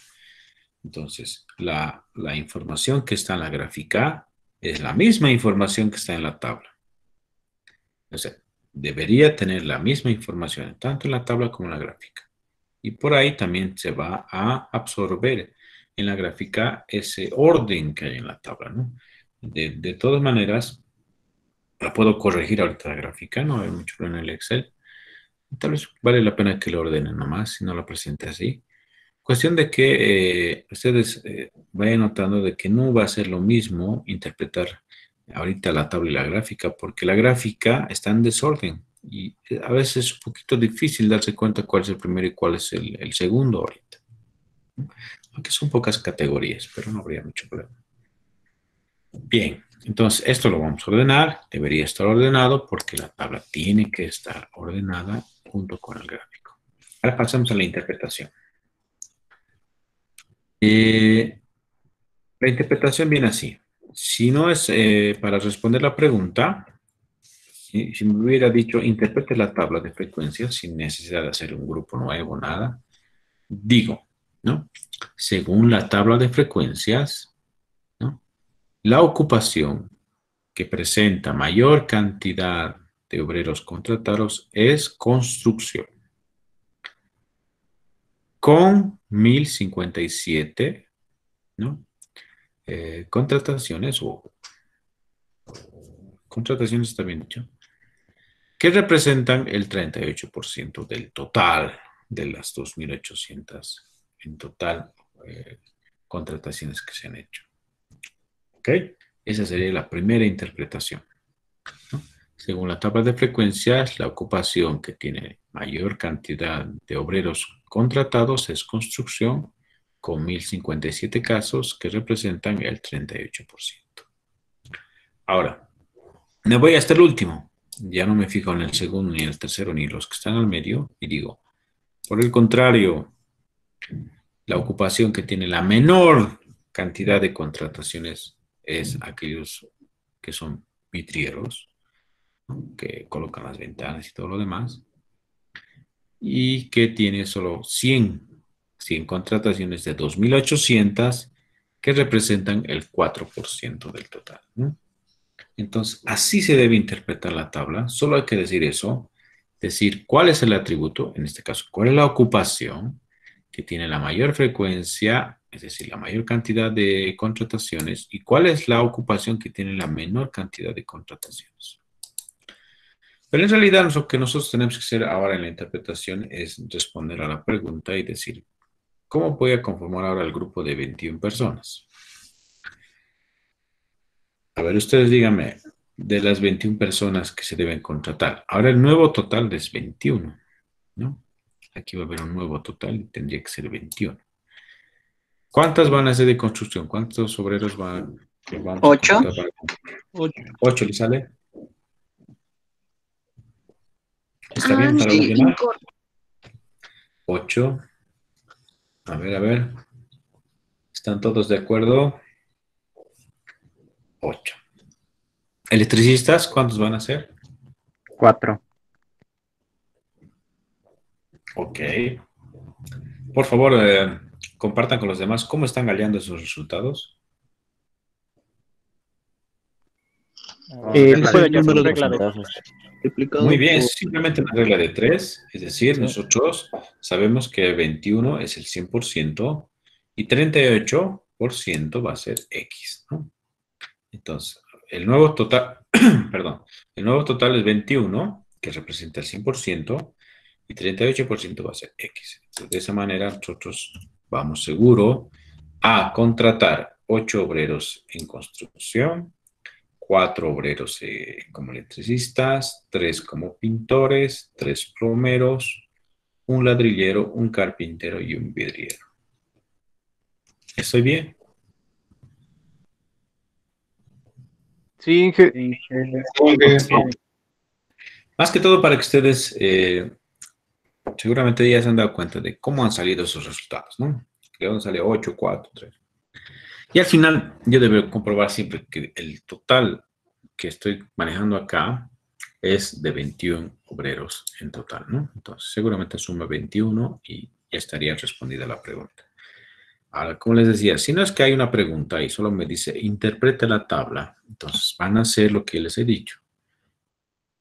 Entonces, la información que está en la gráfica es la misma información que está en la tabla. O sea, debería tener la misma información tanto en la tabla como en la gráfica. Y por ahí también se va a absorber en la gráfica ese orden que hay en la tabla, ¿no? De todas maneras, la puedo corregir ahorita la gráfica, no hay mucho problema en el Excel. Tal vez vale la pena que lo ordenen nomás, si no lo presente así. Cuestión de que ustedes vayan notando de que no va a ser lo mismo interpretar ahorita la tabla y la gráfica, porque la gráfica está en desorden y a veces es un poquito difícil darse cuenta cuál es el primero y cuál es el segundo ahorita. Aunque son pocas categorías, pero no habría mucho problema. Bien, entonces esto lo vamos a ordenar. Debería estar ordenado porque la tabla tiene que estar ordenada junto con el gráfico. Ahora pasamos a la interpretación. La interpretación viene así. Si no es para responder la pregunta, si me hubiera dicho interprete la tabla de frecuencias sin necesidad de hacer un grupo nuevo, nada, digo, ¿no? Según la tabla de frecuencias, ¿no? La ocupación que presenta mayor cantidad de obreros contratados es construcción. Con 1057, ¿no? Contrataciones o contrataciones está bien dicho, que representan el 38% del total de las 2.800 en total contrataciones que se han hecho. ¿Ok? Esa sería la primera interpretación, ¿no? Según la tabla de frecuencias, la ocupación que tiene mayor cantidad de obreros contratados es construcción, con 1057 casos que representan el 38%. Ahora, me voy hasta el último. Ya no me fijo en el segundo, ni el tercero, ni los que están al medio. Y digo, por el contrario, la ocupación que tiene la menor cantidad de contrataciones es aquellos que son vidrieros, ¿no? Que colocan las ventanas y todo lo demás. Y que tiene solo 100 contrataciones de 2.800 que representan el 4% del total, ¿no? Entonces, así se debe interpretar la tabla. Solo hay que decir eso, decir cuál es el atributo, en este caso, cuál es la ocupación que tiene la mayor frecuencia, es decir, la mayor cantidad de contrataciones, y cuál es la ocupación que tiene la menor cantidad de contrataciones. Pero en realidad lo que nosotros tenemos que hacer ahora en la interpretación es responder a la pregunta y decir, ¿cómo voy a conformar ahora el grupo de 21 personas? A ver, ustedes díganme, de las 21 personas que se deben contratar. Ahora el nuevo total es 21, ¿no? Aquí va a haber un nuevo total y tendría que ser 21. ¿Cuántas van a ser de construcción? ¿Cuántos obreros vamos a 8. contratar? 8 le sale. ¿Está bien para los demás? 8. A ver. ¿Están todos de acuerdo? 8. ¿Electricistas cuántos van a ser? 4. Ok. Por favor, compartan con los demás cómo están hallando esos resultados. Se puede el hacer número una de regla de porcentajes multiplicado Muy bien, por es simplemente una regla de 3, es decir, nosotros sabemos que 21 es el 100% y 38% va a ser X, ¿no? Entonces, el nuevo total, perdón, el nuevo total es 21, que representa el 100%, y 38% va a ser X. Entonces, de esa manera nosotros vamos seguro a contratar 8 obreros en construcción, 4 obreros como electricistas, 3 como pintores, 3 plomeros, un ladrillero, un carpintero y un vidriero. ¿Estoy bien? Sí, Inge. Más que todo para que ustedes seguramente ya se han dado cuenta de cómo han salido esos resultados, ¿no? Que dónde sale 8, 4, 3. Y al final yo debo comprobar siempre que el total que estoy manejando acá es de 21 obreros en total, ¿no? Entonces seguramente suma 21 y ya estaría respondida la pregunta. Ahora, como les decía, si no es que hay una pregunta y solo me dice interprete la tabla, entonces van a hacer lo que les he dicho.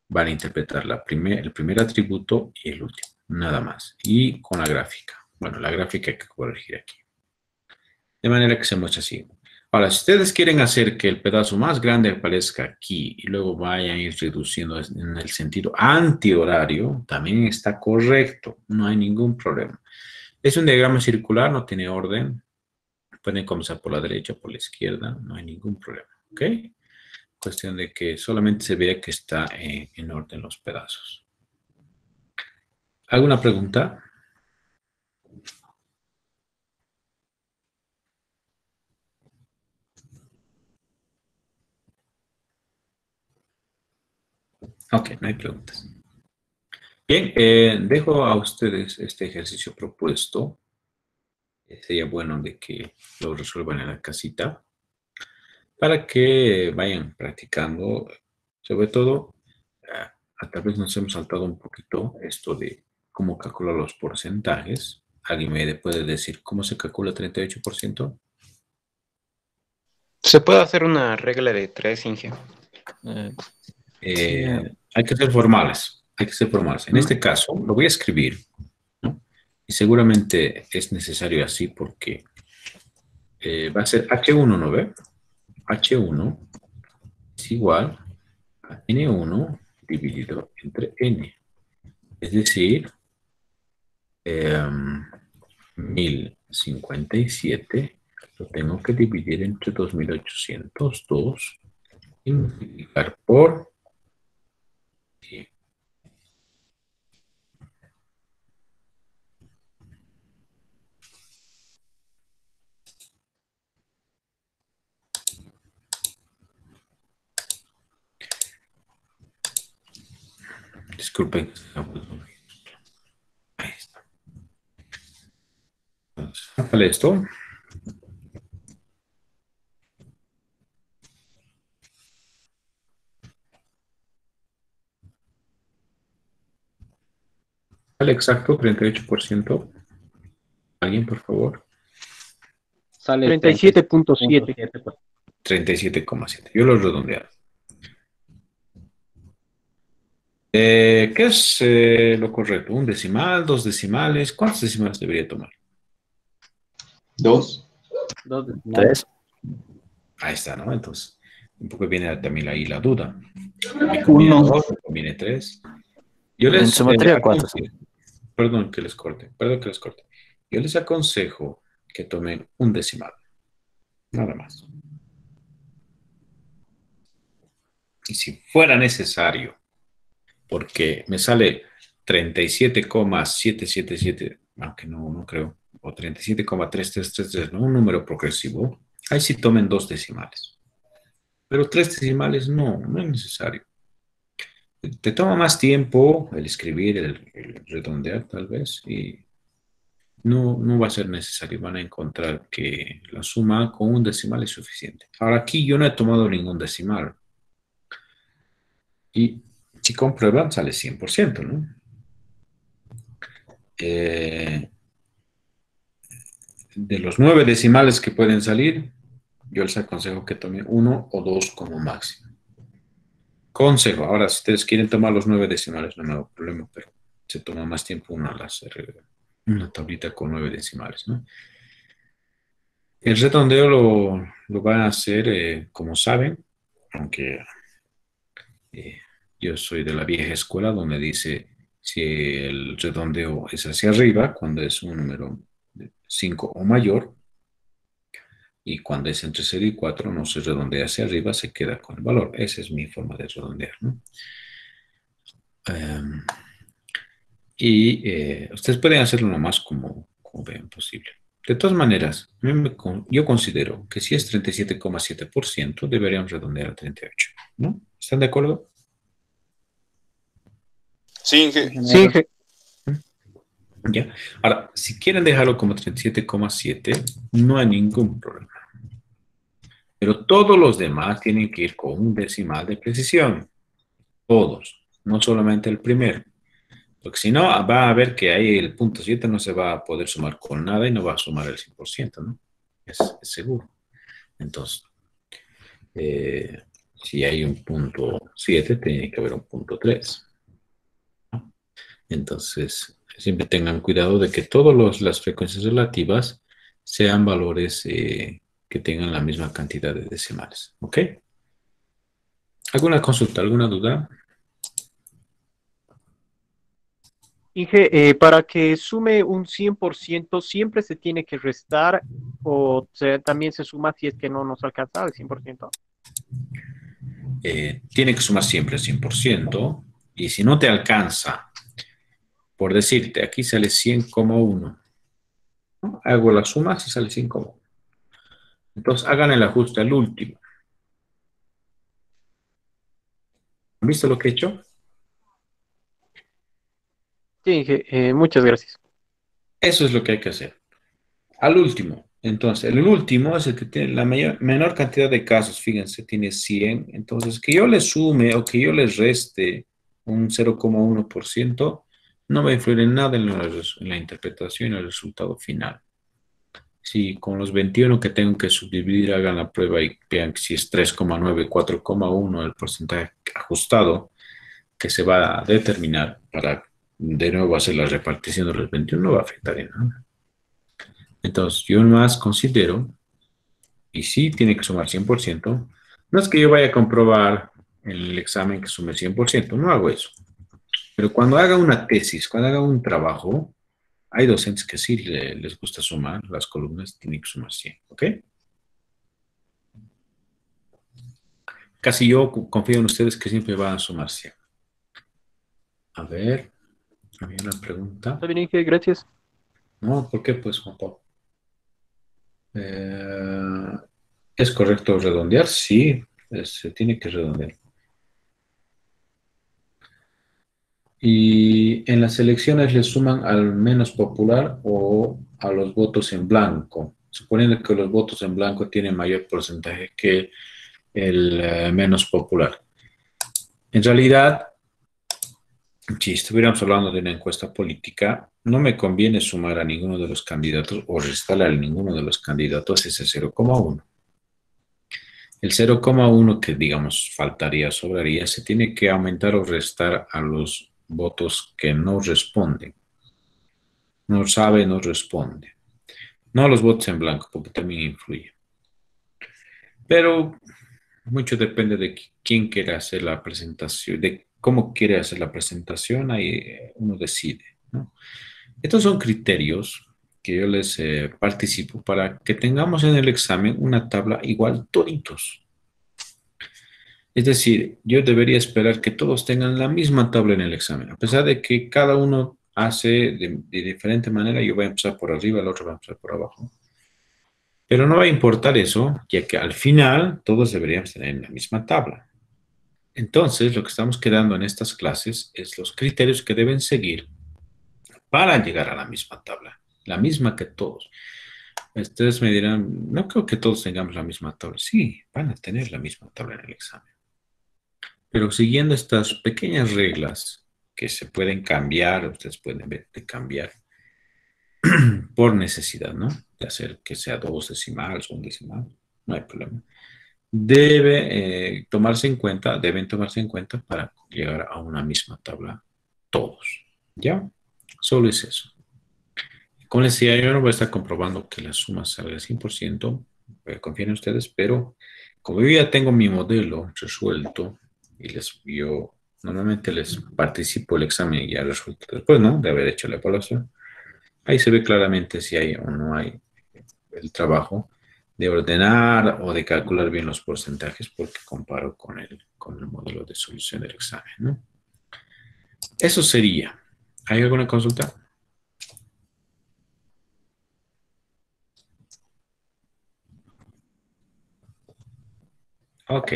Van a interpretar el primer atributo y el último, nada más. Y con la gráfica. Bueno, la gráfica hay que corregir aquí. De manera que se muestra así. Ahora, si ustedes quieren hacer que el pedazo más grande aparezca aquí y luego vayan a ir reduciendo en el sentido antihorario, también está correcto. No hay ningún problema. Es un diagrama circular, no tiene orden. Pueden comenzar por la derecha o por la izquierda, no hay ningún problema. ¿Ok? Cuestión de que solamente se vea que está en orden los pedazos. ¿Alguna pregunta? Ok, no hay preguntas. Bien, dejo a ustedes este ejercicio propuesto. Sería bueno de que lo resuelvan en la casita para que vayan practicando. Sobre todo, tal vez nos hemos saltado un poquito esto de cómo calcular los porcentajes. ¿Alguien me puede decir cómo se calcula 38%? Se puede hacer una regla de 3, Inge. Hay que ser formales. Hay que ser formales. En este caso, lo voy a escribir, ¿no? Y seguramente es necesario así porque va a ser H1, ¿no ve? H1 es igual a N1 dividido entre N. Es decir, 1057 lo tengo que dividir entre 2802 y multiplicar por 10. Disculpen. Ahí está. Entonces, ¿sale esto? ¿Sale exacto 38%? ¿Alguien, por favor? Sale 37.7. 37,7. Yo lo redondeo. ¿Qué es lo correcto? ¿Un decimal? ¿Dos decimales? ¿Cuántos decimales debería tomar? 2. 3. Ahí está, ¿no? Entonces, un poco viene también ahí la duda. ¿Me conviene 2? ¿Me conviene 3? Yo les En su materia 4. Perdón que les corte. Yo les aconsejo que tomen un decimal. Nada más. Y si fuera necesario, porque me sale 37,777, aunque no creo, o 37,3333, ¿no? Un número progresivo. Ahí sí tomen dos decimales. Pero tres decimales no es necesario. Te toma más tiempo el escribir, el redondear tal vez, y no va a ser necesario. Van a encontrar que la suma con un decimal es suficiente. Ahora aquí yo no he tomado ningún decimal. Y si comprueban sale 100%, ¿no? De los 9 decimales que pueden salir, yo les aconsejo que tomen 1 o 2 como máximo. Consejo, ahora si ustedes quieren tomar los 9 decimales, no hay problema, pero se toma más tiempo una tablita con 9 decimales, ¿no? El redondeo lo van a hacer, como saben, aunque yo soy de la vieja escuela donde dice si el redondeo es hacia arriba, cuando es un número de 5 o mayor, y cuando es entre 0 y 4 no se redondea hacia arriba, se queda con el valor. Esa es mi forma de redondear, ¿no? Ustedes pueden hacerlo lo más como vean posible. De todas maneras, yo considero que si es 37,7%, deberíamos redondear a 38, ¿no? ¿Están de acuerdo? Sí, Inge. Sí, Inge. Ya. Ahora, si quieren dejarlo como 37,7, no hay ningún problema. Pero todos los demás tienen que ir con un decimal de precisión. Todos, no solamente el primero. Porque si no, va a ver que ahí el punto 7 no se va a poder sumar con nada y no va a sumar el 100%, ¿no? Es seguro. Entonces, si hay un punto 7, tiene que haber un punto 3. Entonces, siempre tengan cuidado de que todas las frecuencias relativas sean valores que tengan la misma cantidad de decimales. ¿Ok? ¿Alguna consulta, alguna duda? Inge, para que sume un 100%, ¿siempre se tiene que restar o también se suma si es que no nos alcanza el 100%? Tiene que sumar siempre el 100%. Y si no te alcanza, por decirte, aquí sale 100,1. ¿No? Hago la suma y sale 100,1. Entonces, hagan el ajuste al último. ¿Han visto lo que he hecho? Sí, Inge, muchas gracias. Eso es lo que hay que hacer. Al último. Entonces, el último es el que tiene la menor cantidad de casos. Fíjense, tiene 100. Entonces, que yo le sume o que yo le reste un 0,1% no va a influir en nada en la interpretación y el resultado final. Si con los 21 que tengo que subdividir hagan la prueba y vean si es 3,9, 4,1 el porcentaje ajustado que se va a determinar para de nuevo hacer la repartición de los 21, no va a afectar en nada. Entonces, yo más considero, y sí tiene que sumar 100%, no es que yo vaya a comprobar en el examen que sume 100%, no hago eso. Pero cuando haga una tesis, cuando haga un trabajo, hay docentes que sí les gusta sumar, las columnas tienen que sumar 100, ¿ok? Casi yo confío en ustedes que siempre van a sumar 100. A ver, había una pregunta. Está bien, Inge, gracias. No, ¿por qué? Pues, Juan Pablo. ¿Es correcto redondear? Sí, se tiene que redondear. Y en las elecciones le suman al menos popular o a los votos en blanco, suponiendo que los votos en blanco tienen mayor porcentaje que el menos popular. En realidad, si estuviéramos hablando de una encuesta política, no me conviene sumar a ninguno de los candidatos o restarle a ninguno de los candidatos ese 0,1. El 0,1 que, digamos, faltaría, sobraría, se tiene que aumentar o restar a los votos que no responden. No sabe, no responde. No a los votos en blanco, porque también influye. Pero mucho depende de quién quiere hacer la presentación, de cómo quiere hacer la presentación, ahí uno decide, ¿no? Estos son criterios que yo les participo para que tengamos en el examen una tabla igual toditos. Es decir, yo debería esperar que todos tengan la misma tabla en el examen, a pesar de que cada uno hace de diferente manera, yo voy a empezar por arriba, el otro va a empezar por abajo. Pero no va a importar eso, ya que al final todos deberíamos tener la misma tabla. Entonces, lo que estamos quedando en estas clases es los criterios que deben seguir para llegar a la misma tabla, la misma que todos. Ustedes me dirán, no creo que todos tengamos la misma tabla. Sí, van a tener la misma tabla en el examen. Pero siguiendo estas pequeñas reglas que se pueden cambiar, ustedes pueden ver de cambiar por necesidad, ¿no? De hacer que sea dos decimales o un decimal, no hay problema. Deben tomarse en cuenta para llegar a una misma tabla todos, ¿ya? Solo es eso. Como les decía, yo no voy a estar comprobando que la suma salga al 100%, confíen en ustedes, pero como yo ya tengo mi modelo resuelto y yo normalmente les participo el examen ya resuelto después, ¿no? De haber hecho la evaluación. Ahí se ve claramente si hay o no hay el trabajo de ordenar o de calcular bien los porcentajes porque comparo con el modelo de solución del examen, ¿no? Eso sería. ¿Hay alguna consulta? Ok,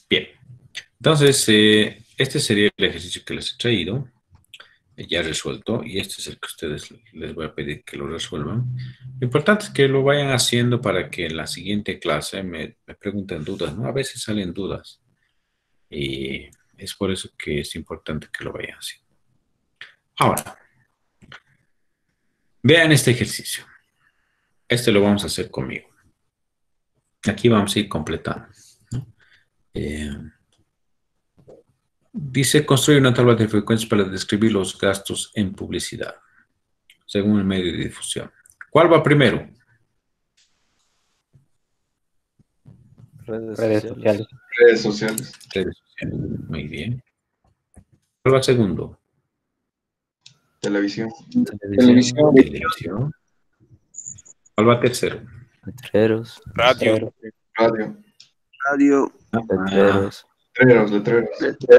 bien. Entonces, este sería el ejercicio que les he traído, ya resuelto, y este es el que ustedes les voy a pedir que lo resuelvan. Lo importante es que lo vayan haciendo para que en la siguiente clase me pregunten dudas, ¿no? A veces salen dudas, y es por eso que es importante que lo vayan haciendo. Ahora, vean este ejercicio. Este lo vamos a hacer conmigo. Aquí vamos a ir completando, ¿no? Dice, construye una tabla de frecuencias para describir los gastos en publicidad, según el medio de difusión. ¿Cuál va primero? Redes sociales. Redes sociales. Redes sociales. Muy bien. ¿Cuál va segundo? Televisión. Televisión. Televisión. ¿Cuál va tercero? Letreros. Radio. Radio. Radio, Letreros. Letreros.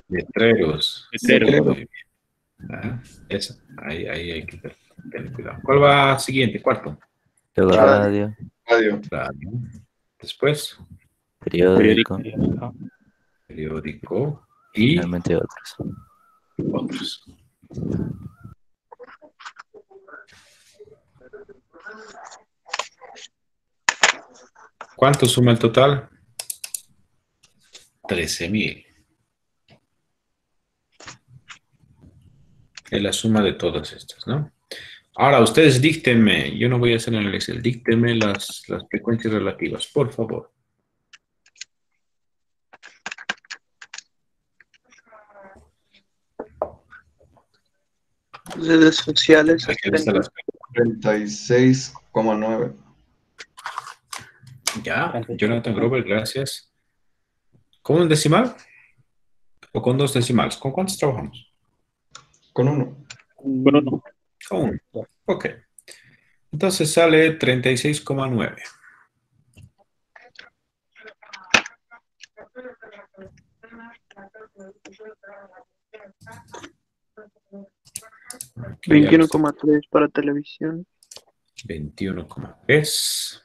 Letreros. Letreros. Muy bien. Esa. Ahí hay que tener cuidado. ¿Cuál va siguiente? Cuarto. Luego Radio. radio. Radio. Radio. Después, Periódico. periódico y Finalmente otros. otros. ¿Cuánto suma el total? 13,000. Es la suma de todas estas, ¿no? Ahora, ustedes díctenme, yo no voy a hacer en el Excel, díctenme las frecuencias relativas, por favor. redes sociales, Aquí están las- 36,9. Ya, Jonathan Grover, gracias. ¿Con un decimal? ¿O con dos decimales? ¿Con cuántos trabajamos? Con uno. Bruno. Con uno. Ok. Entonces sale 36,9. Ok, ya lo sé. 21,3 para televisión, 21,3.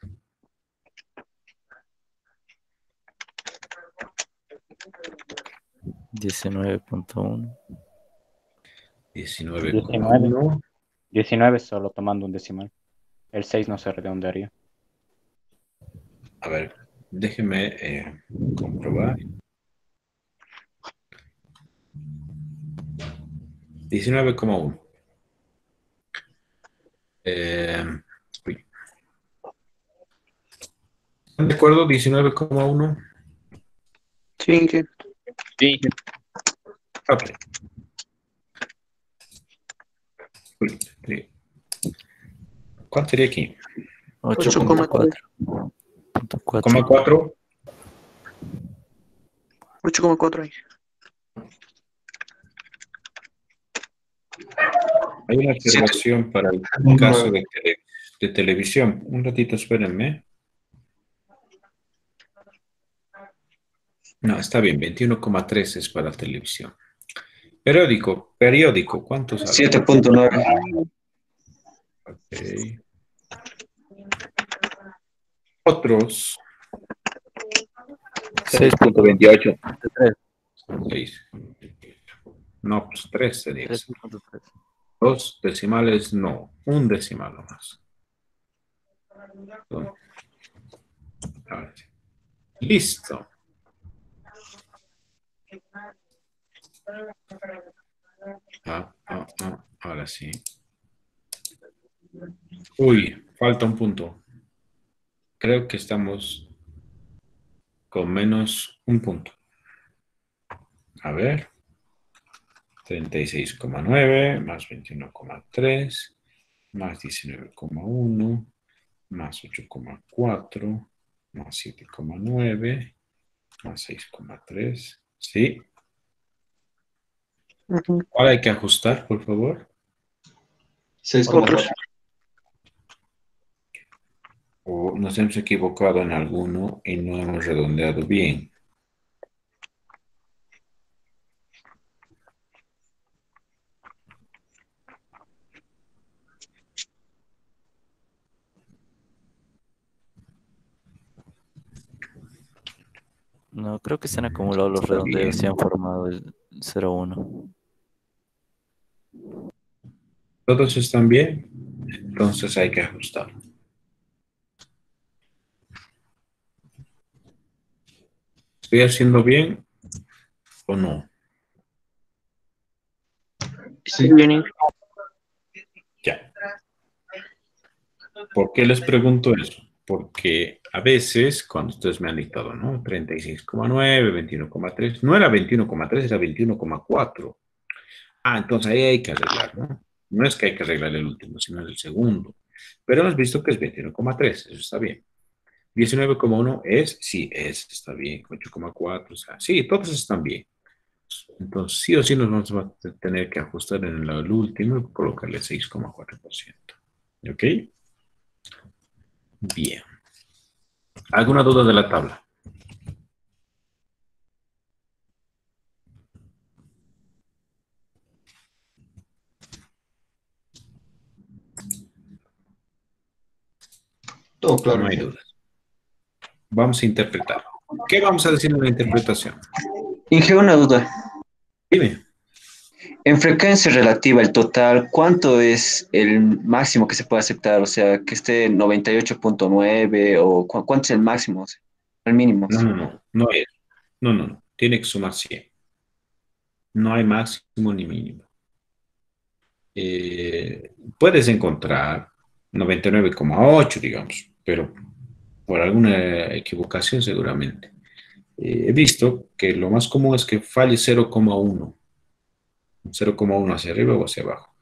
$19.1. 19,1. 19 solo tomando un decimal. El 6 no se redondearía. A ver, déjeme comprobar. 19,1. Uy. ¿Están de acuerdo? 19,1. sí, que Sí. Ok. Uy, sí. ¿Cuánto sería aquí? 8.4. 4,4. 8,4 ahí. Hay una observación para el caso de televisión. Un ratito, espérenme. No, está bien, 21,3 es para televisión. Periódico, ¿cuánto sale? 7,9. Ok. Otros, 6,28. 6. No, pues 3 sería. 3.3. Dos decimales, no. Un decimal nomás. Ahora sí. Listo. Ahora sí. Uy, falta un punto. Creo que estamos con menos un punto. A ver. 36,9 más 21,3 más 19,1 más 8,4 más 7,9 más 6,3. ¿Sí? Ujú. ¿Cuál hay que ajustar, por favor? 6,4. O nos hemos equivocado en alguno y no hemos redondeado bien. No, creo que se han acumulado los redondeos y han formado el 0,1. ¿Todos están bien? Entonces hay que ajustar. ¿Estoy haciendo bien o no? Sí. Ya. ¿Por qué les pregunto eso? Porque a veces, cuando ustedes me han dictado, ¿no? 36,9, 21,3. No era 21,3, era 21,4. Ah, entonces ahí hay que arreglar, ¿no? No es que hay que arreglar el último, sino el segundo. Pero hemos visto que es 21,3, eso está bien. 19,1 es, sí, está bien. 8,4, o sea, sí, todos están bien. Entonces, sí o sí nos vamos a tener que ajustar en el último y colocarle 6,4%. ¿Ok? Bien. ¿Alguna duda de la tabla? Todo claro. No hay dudas. Vamos a interpretar. ¿Qué vamos a decir en la interpretación? Inge, una duda. Dime. En frecuencia relativa, el total, ¿cuánto es el máximo que se puede aceptar? O sea, que esté 98,9 o ¿cuánto es el máximo? O sea, el mínimo. No es. No. Tiene que sumar 100. No hay máximo ni mínimo. Puedes encontrar 99,8, digamos, pero por alguna equivocación seguramente. He visto que lo más común es que falle 0,1. 0,1 hacia arriba o hacia abajo.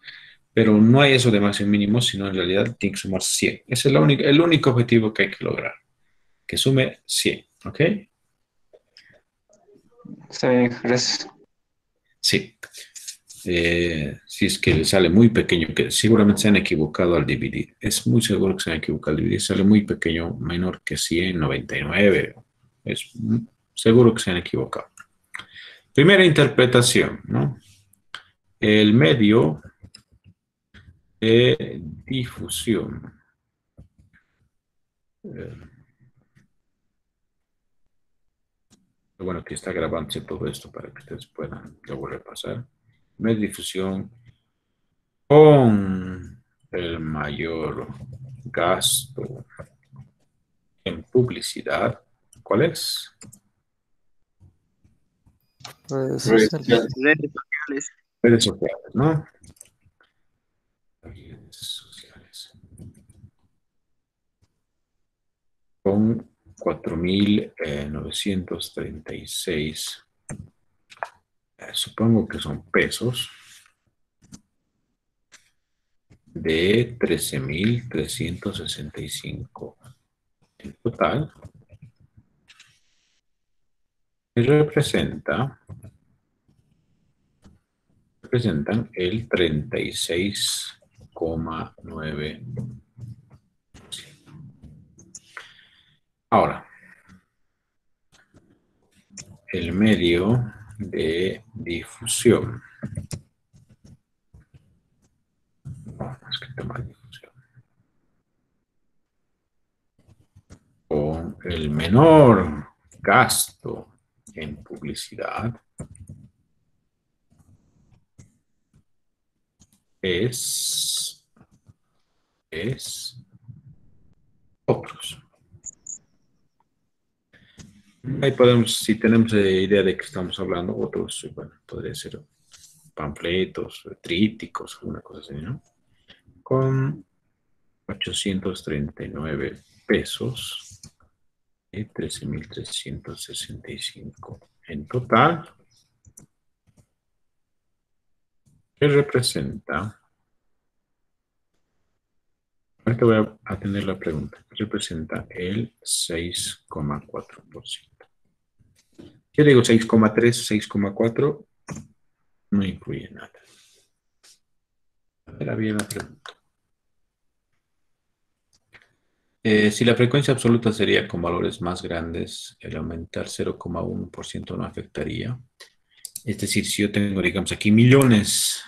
Pero no hay eso de máximo y mínimo, sino en realidad tiene que sumar 100. Ese es el único objetivo que hay que lograr. Que sume 100, ¿ok? Está bien, gracias. Sí. Si es que le sale muy pequeño, que seguramente se han equivocado al dividir. Es muy seguro que se han equivocado al dividir. Sale muy pequeño, menor que 100, 99. Es seguro que se han equivocado. Primera interpretación, ¿no? El medio de difusión. Bueno, aquí está grabándose todo esto para que ustedes puedan luego repasar. Medio de difusión con el mayor gasto en publicidad. ¿Cuál es? Redes Redes sociales. sociales. Redes sociales, ¿no? Redes sociales. Con 4.936. Supongo que son pesos. De 13.365 en total. Y representan el 36,9%. Ahora, el medio de difusión. Con el menor gasto en publicidad es otros. Ahí podemos, si tenemos idea de que estamos hablando, otros, bueno, podría ser panfletos, trípticos, alguna cosa así, ¿no? Con 839 pesos y 13.365 en total, que representa, ahorita voy a tener la pregunta, que representa el 6,4%. Yo digo 6,3, 6,4, no incluye nada. Era bien la pregunta. Si la frecuencia absoluta sería con valores más grandes, el aumentar 0,1% no afectaría. Es decir, si yo tengo, digamos, aquí millones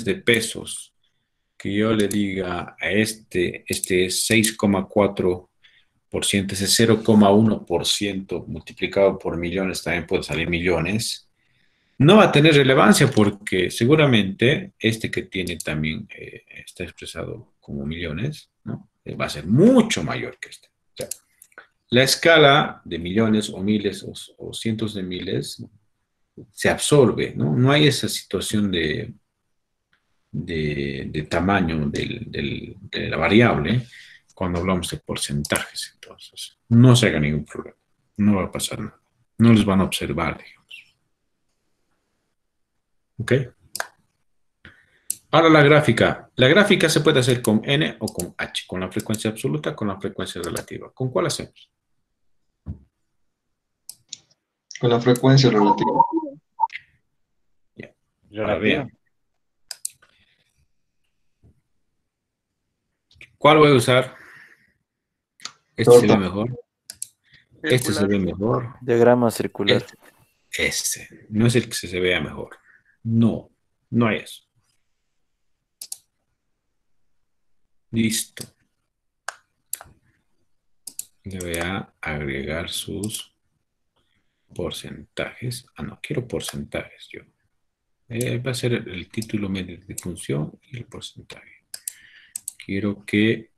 de pesos, que yo le diga a este es 6,4 por ciento, ese 0,1% multiplicado por millones, también puede salir millones, no va a tener relevancia porque seguramente este que tiene también está expresado como millones, ¿no? Va a ser mucho mayor que este. O sea, la escala de millones o miles o cientos de miles, ¿no?, se absorbe, ¿no? No hay esa situación de tamaño de la variable cuando hablamos de porcentajes. Entonces, no se haga ningún problema. No va a pasar nada. No les van a observar, digamos. ¿Ok? Ahora la gráfica. La gráfica se puede hacer con N o con H, con la frecuencia absoluta, con la frecuencia relativa. ¿Con cuál hacemos? Con la frecuencia relativa. Ya. Ahora vean. ¿Cuál voy a usar? Este se ve mejor. Este se ve mejor. Diagrama circular. Este. No es el que se vea mejor. No. No hay eso. Listo. Le voy a agregar sus porcentajes. Ah, no, quiero porcentajes yo. Va a ser el título medio de función y el porcentaje. Quiero que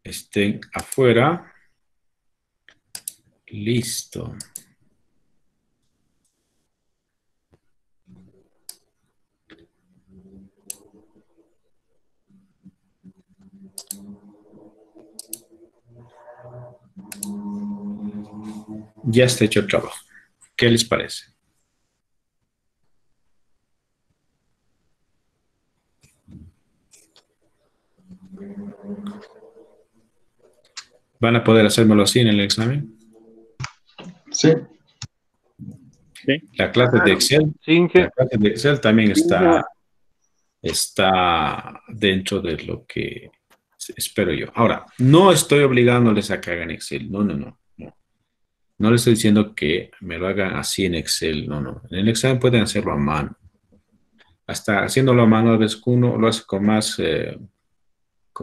estén afuera. Listo. Ya está hecho el trabajo. ¿Qué les parece? ¿Van a poder hacérmelo así en el examen? Sí. La clase de Excel, la clase de Excel también está dentro de lo que espero yo. Ahora, no estoy obligándoles a que hagan Excel. No, no, no. No les estoy diciendo que me lo hagan así en Excel. No, no. En el examen pueden hacerlo a mano. Hasta haciéndolo a mano, a veces uno lo hace con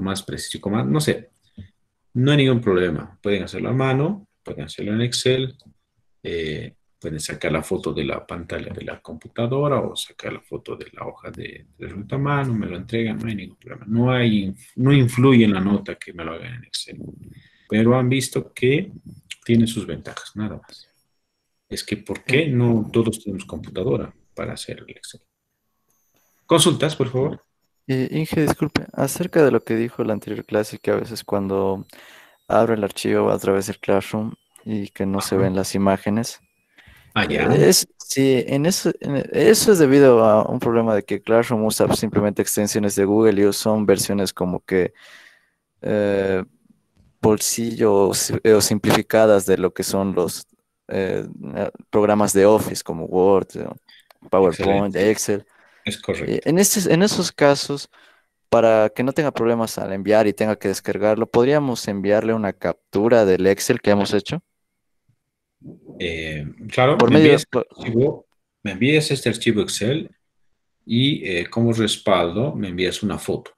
más precisión, no sé. No hay ningún problema. Pueden hacerlo a mano, pueden hacerlo en Excel, pueden sacar la foto de la pantalla de la computadora o sacar la foto de la hoja de resulta a mano, me lo entregan, no hay ningún problema. No influye en la nota que me lo hagan en Excel. Pero han visto que tiene sus ventajas, nada más. Es que, ¿por qué no todos tenemos computadora para hacer el Excel? Consultas, por favor. Inge, disculpe, acerca de lo que dijo la anterior clase, que a veces cuando abro el archivo a través del Classroom y que no se ven las imágenes. Ya. Sí, eso es debido a un problema de que Classroom usa simplemente extensiones de Google y son versiones como que bolsillo o simplificadas de lo que son los programas de Office como Word, PowerPoint, Excelente. Excel. Es correcto. En esos casos, para que no tenga problemas al enviar y tenga que descargarlo, ¿podríamos enviarle una captura del Excel que hemos hecho? Claro, Por me envías este archivo Excel y como respaldo me envías una foto.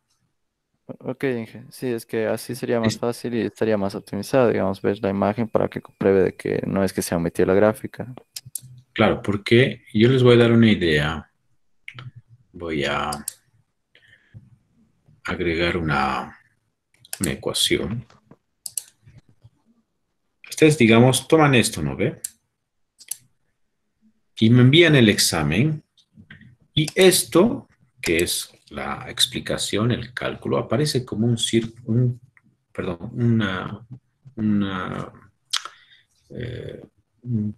Ok, Inge. Sí, es que así sería más fácil y estaría más optimizado, digamos, ver la imagen para que compruebe de que no es que se ha omitido la gráfica. Claro, porque yo les voy a dar una idea. Voy a agregar una ecuación. Ustedes, digamos, toman esto, ¿no ve? Y me envían el examen. Y esto, que es la explicación, el cálculo, aparece como un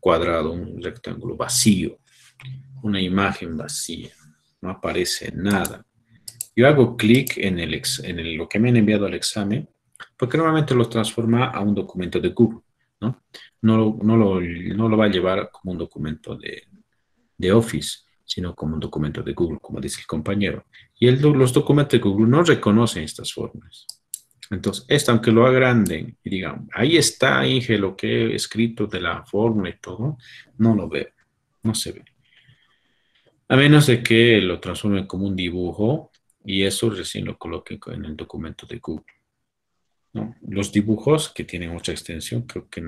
cuadrado, un rectángulo vacío, una imagen vacía. No aparece nada. Yo hago clic en lo que me han enviado al examen, porque normalmente lo transforma a un documento de Google, ¿no? No lo va a llevar como un documento de Office, sino como un documento de Google, como dice el compañero. Y los documentos de Google no reconocen estas formas. Entonces, aunque lo agranden y digan, ahí está, Inge, lo que he escrito de la fórmula y todo, no lo veo, no se ve. A menos de que lo transformen como un dibujo y eso recién lo coloquen en el documento de Google. ¿no? Los dibujos que tienen mucha extensión, creo que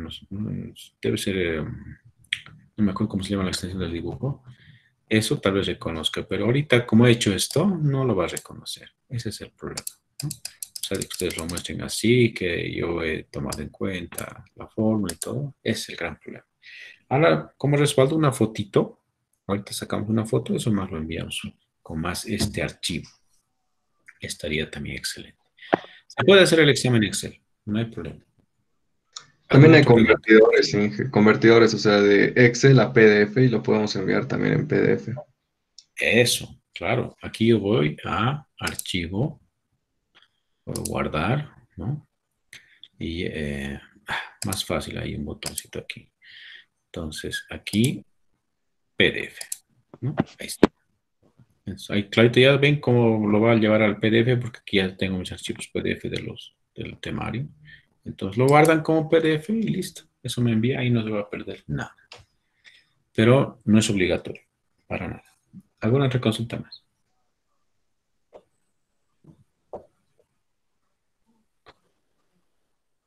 debe ser, no me acuerdo cómo se llama la extensión del dibujo. Eso tal vez reconozca, pero ahorita como he hecho esto, no lo va a reconocer. Ese es el problema, ¿no? O sea, de que ustedes lo muestren así, que yo he tomado en cuenta la forma y todo, ese es el gran problema. Ahora, como respaldo una fotito, ahorita sacamos una foto, eso más lo enviamos con más este archivo. Estaría también excelente. Se puede hacer el examen Excel, no hay problema. También ¿Algún hay otro regalo? convertidores, Inge, convertidores, o sea, de Excel a PDF y lo podemos enviar también en PDF. Eso, claro. Aquí yo voy a archivo, puedo guardar, ¿no? Y más fácil, hay un botoncito aquí. Entonces, aquí, PDF, ¿no? Ahí está. Ahí clarito ya ven cómo lo va a llevar al PDF, porque aquí ya tengo mis archivos PDF del temario. Entonces lo guardan como PDF y listo. Eso me envía y no se va a perder nada. Pero no es obligatorio, para nada. ¿Alguna otra consulta más?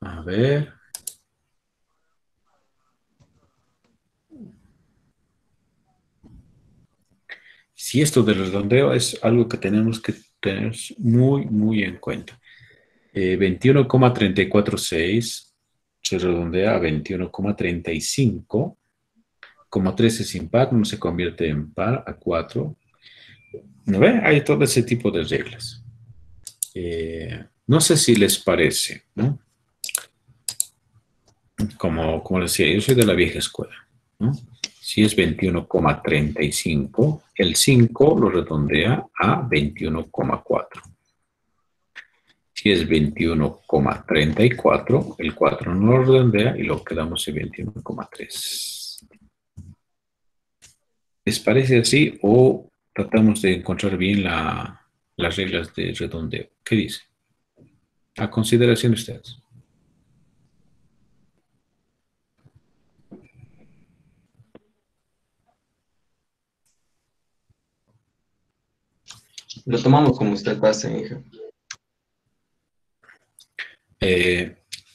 A ver. Si esto del redondeo es algo que tenemos que tener muy, muy en cuenta. 21,346 se redondea a 21,35. Como 3 es impar, no se convierte en par a 4. ¿No ve? Hay todo ese tipo de reglas. No sé si les parece, ¿no? Como les decía, yo soy de la vieja escuela, ¿no? Si es 21,35, el 5 lo redondea a 21,4. Si es 21,34, el 4 no lo redondea y lo quedamos en 21,3. ¿Les parece así o tratamos de encontrar bien las reglas de redondeo? ¿Qué dice? A consideración de ustedes. Lo tomamos como usted pase, Inge.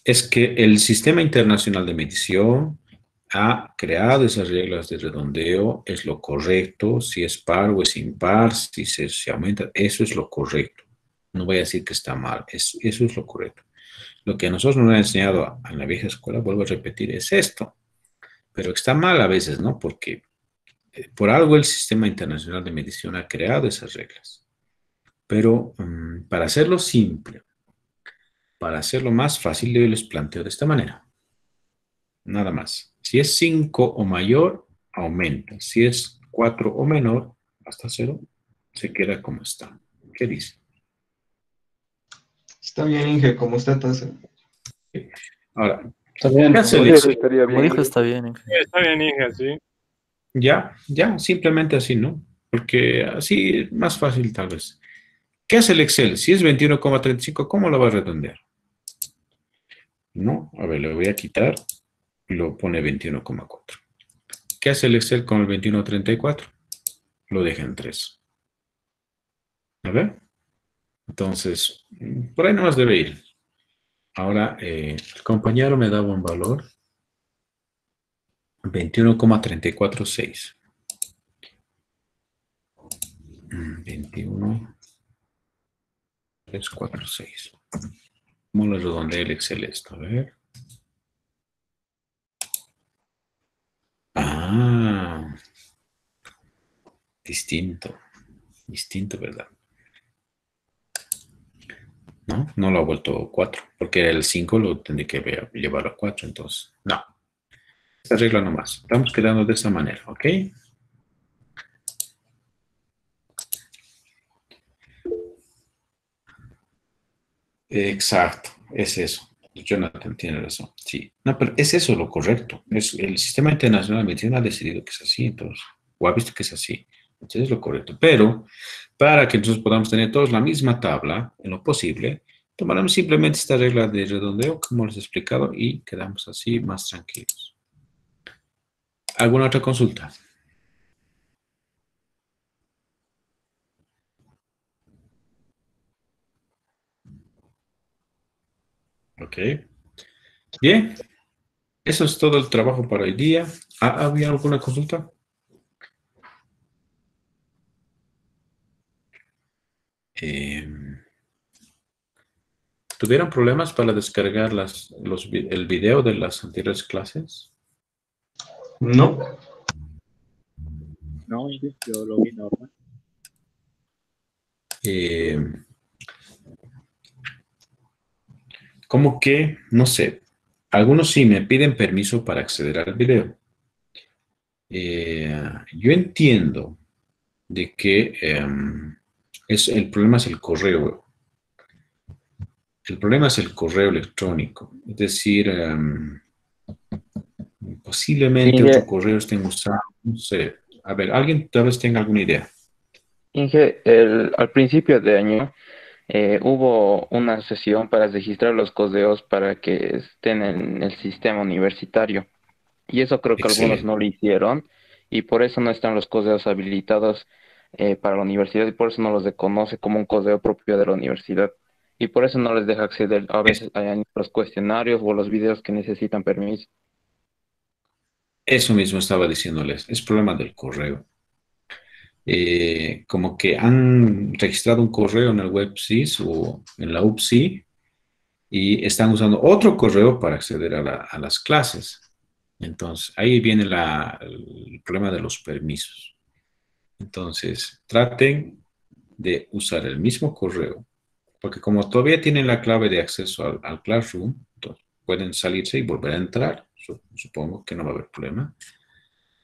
Es que el Sistema Internacional de Medición ha creado esas reglas de redondeo, es lo correcto, si es par o es impar, si se aumenta, eso es lo correcto. No voy a decir que está mal, eso es lo correcto. Lo que a nosotros nos han enseñado en la vieja escuela, vuelvo a repetir, es esto. Pero está mal a veces, ¿no? Porque por algo el Sistema Internacional de Medición ha creado esas reglas. Pero para hacerlo simple, para hacerlo más fácil, yo les planteo de esta manera. Nada más. Si es 5 o mayor, aumenta. Si es 4 o menor, hasta 0, se queda como está. ¿Qué dice? Está bien, Inge, como usted hace. Ahora, Está bien. ¿qué hace el Sí, Excel? estaría como dijo, está bien. Está bien, Inge, sí. Ya, simplemente así, ¿no? Porque así es más fácil tal vez. ¿Qué hace el Excel? Si es 21,35, ¿cómo lo va a redondear? No, a ver, le voy a quitar y lo pone 21,4. ¿Qué hace el Excel con el 21,34? Lo deja en 3. A ver. Entonces, por ahí nomás debe ir. Ahora, el compañero me daba un valor 21,346. 21,346. ¿Cómo lo redondea el Excel esto? A ver. Ah, distinto. Distinto, ¿verdad? ¿No? No lo ha vuelto 4, porque el 5 lo tendría que llevar a 4, entonces, no. Esta regla nomás. Estamos quedando de esa manera, ¿ok? Exacto, es eso. Jonathan tiene razón. Sí. No, pero es eso lo correcto. El Sistema Internacional de Medicina ha decidido que es así, entonces, o ha visto que es así. Entonces es lo correcto. Pero para que nosotros podamos tener todos la misma tabla, en lo posible, tomaremos simplemente esta regla de redondeo, como les he explicado, y quedamos así más tranquilos. ¿Alguna otra consulta? Ok. Bien. Eso es todo el trabajo para hoy día. ¿Había alguna consulta? ¿Tuvieron problemas para descargar el video de las anteriores clases? No. No, yo lo vi normal. Como que, no sé, algunos sí me piden permiso para acceder al video. Yo entiendo de que el problema es el correo. El problema es el correo electrónico. Es decir, posiblemente otro Inge, correo estén usando, no sé. A ver, ¿alguien tal vez tenga alguna idea? al principio de año hubo una sesión para registrar los correos para que estén en el sistema universitario. Y eso creo que algunos Excelente. no lo hicieron y por eso no están los correos habilitados para la universidad y por eso no los reconoce como un correo propio de la universidad. Y por eso no les deja acceder a veces a los cuestionarios o los videos que necesitan permiso. Eso mismo estaba diciéndoles. Es problema del correo. Como que han registrado un correo en el WebSys o en la UPSI y están usando otro correo para acceder a las clases. Entonces, ahí viene el problema de los permisos. Entonces, traten de usar el mismo correo, porque como todavía tienen la clave de acceso al Classroom, entonces pueden salirse y volver a entrar. Supongo que no va a haber problema.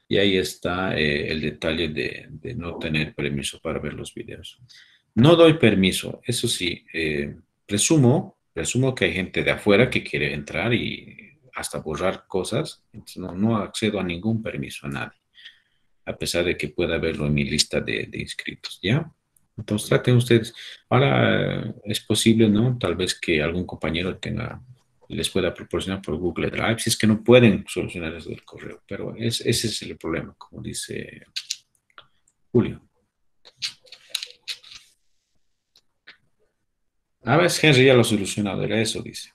Y ahí está el detalle de no tener permiso para ver los videos. No doy permiso, eso sí, presumo que hay gente de afuera que quiere entrar y hasta borrar cosas. Entonces no accedo a ningún permiso a nadie, a pesar de que pueda verlo en mi lista de inscritos, ¿ya? Entonces traten ustedes. Ahora es posible, ¿no? Tal vez que algún compañero les pueda proporcionar por Google Drive, si es que no pueden solucionar eso del correo, pero ese es el problema, como dice Julio. A veces Henry ya lo ha solucionado, era eso, dice.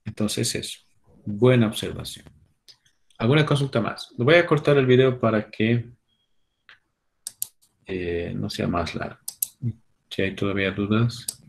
Entonces eso. Buena observación. ¿Alguna consulta más? Lo voy a cortar el video para que no sea más largo. Si hay todavía dudas.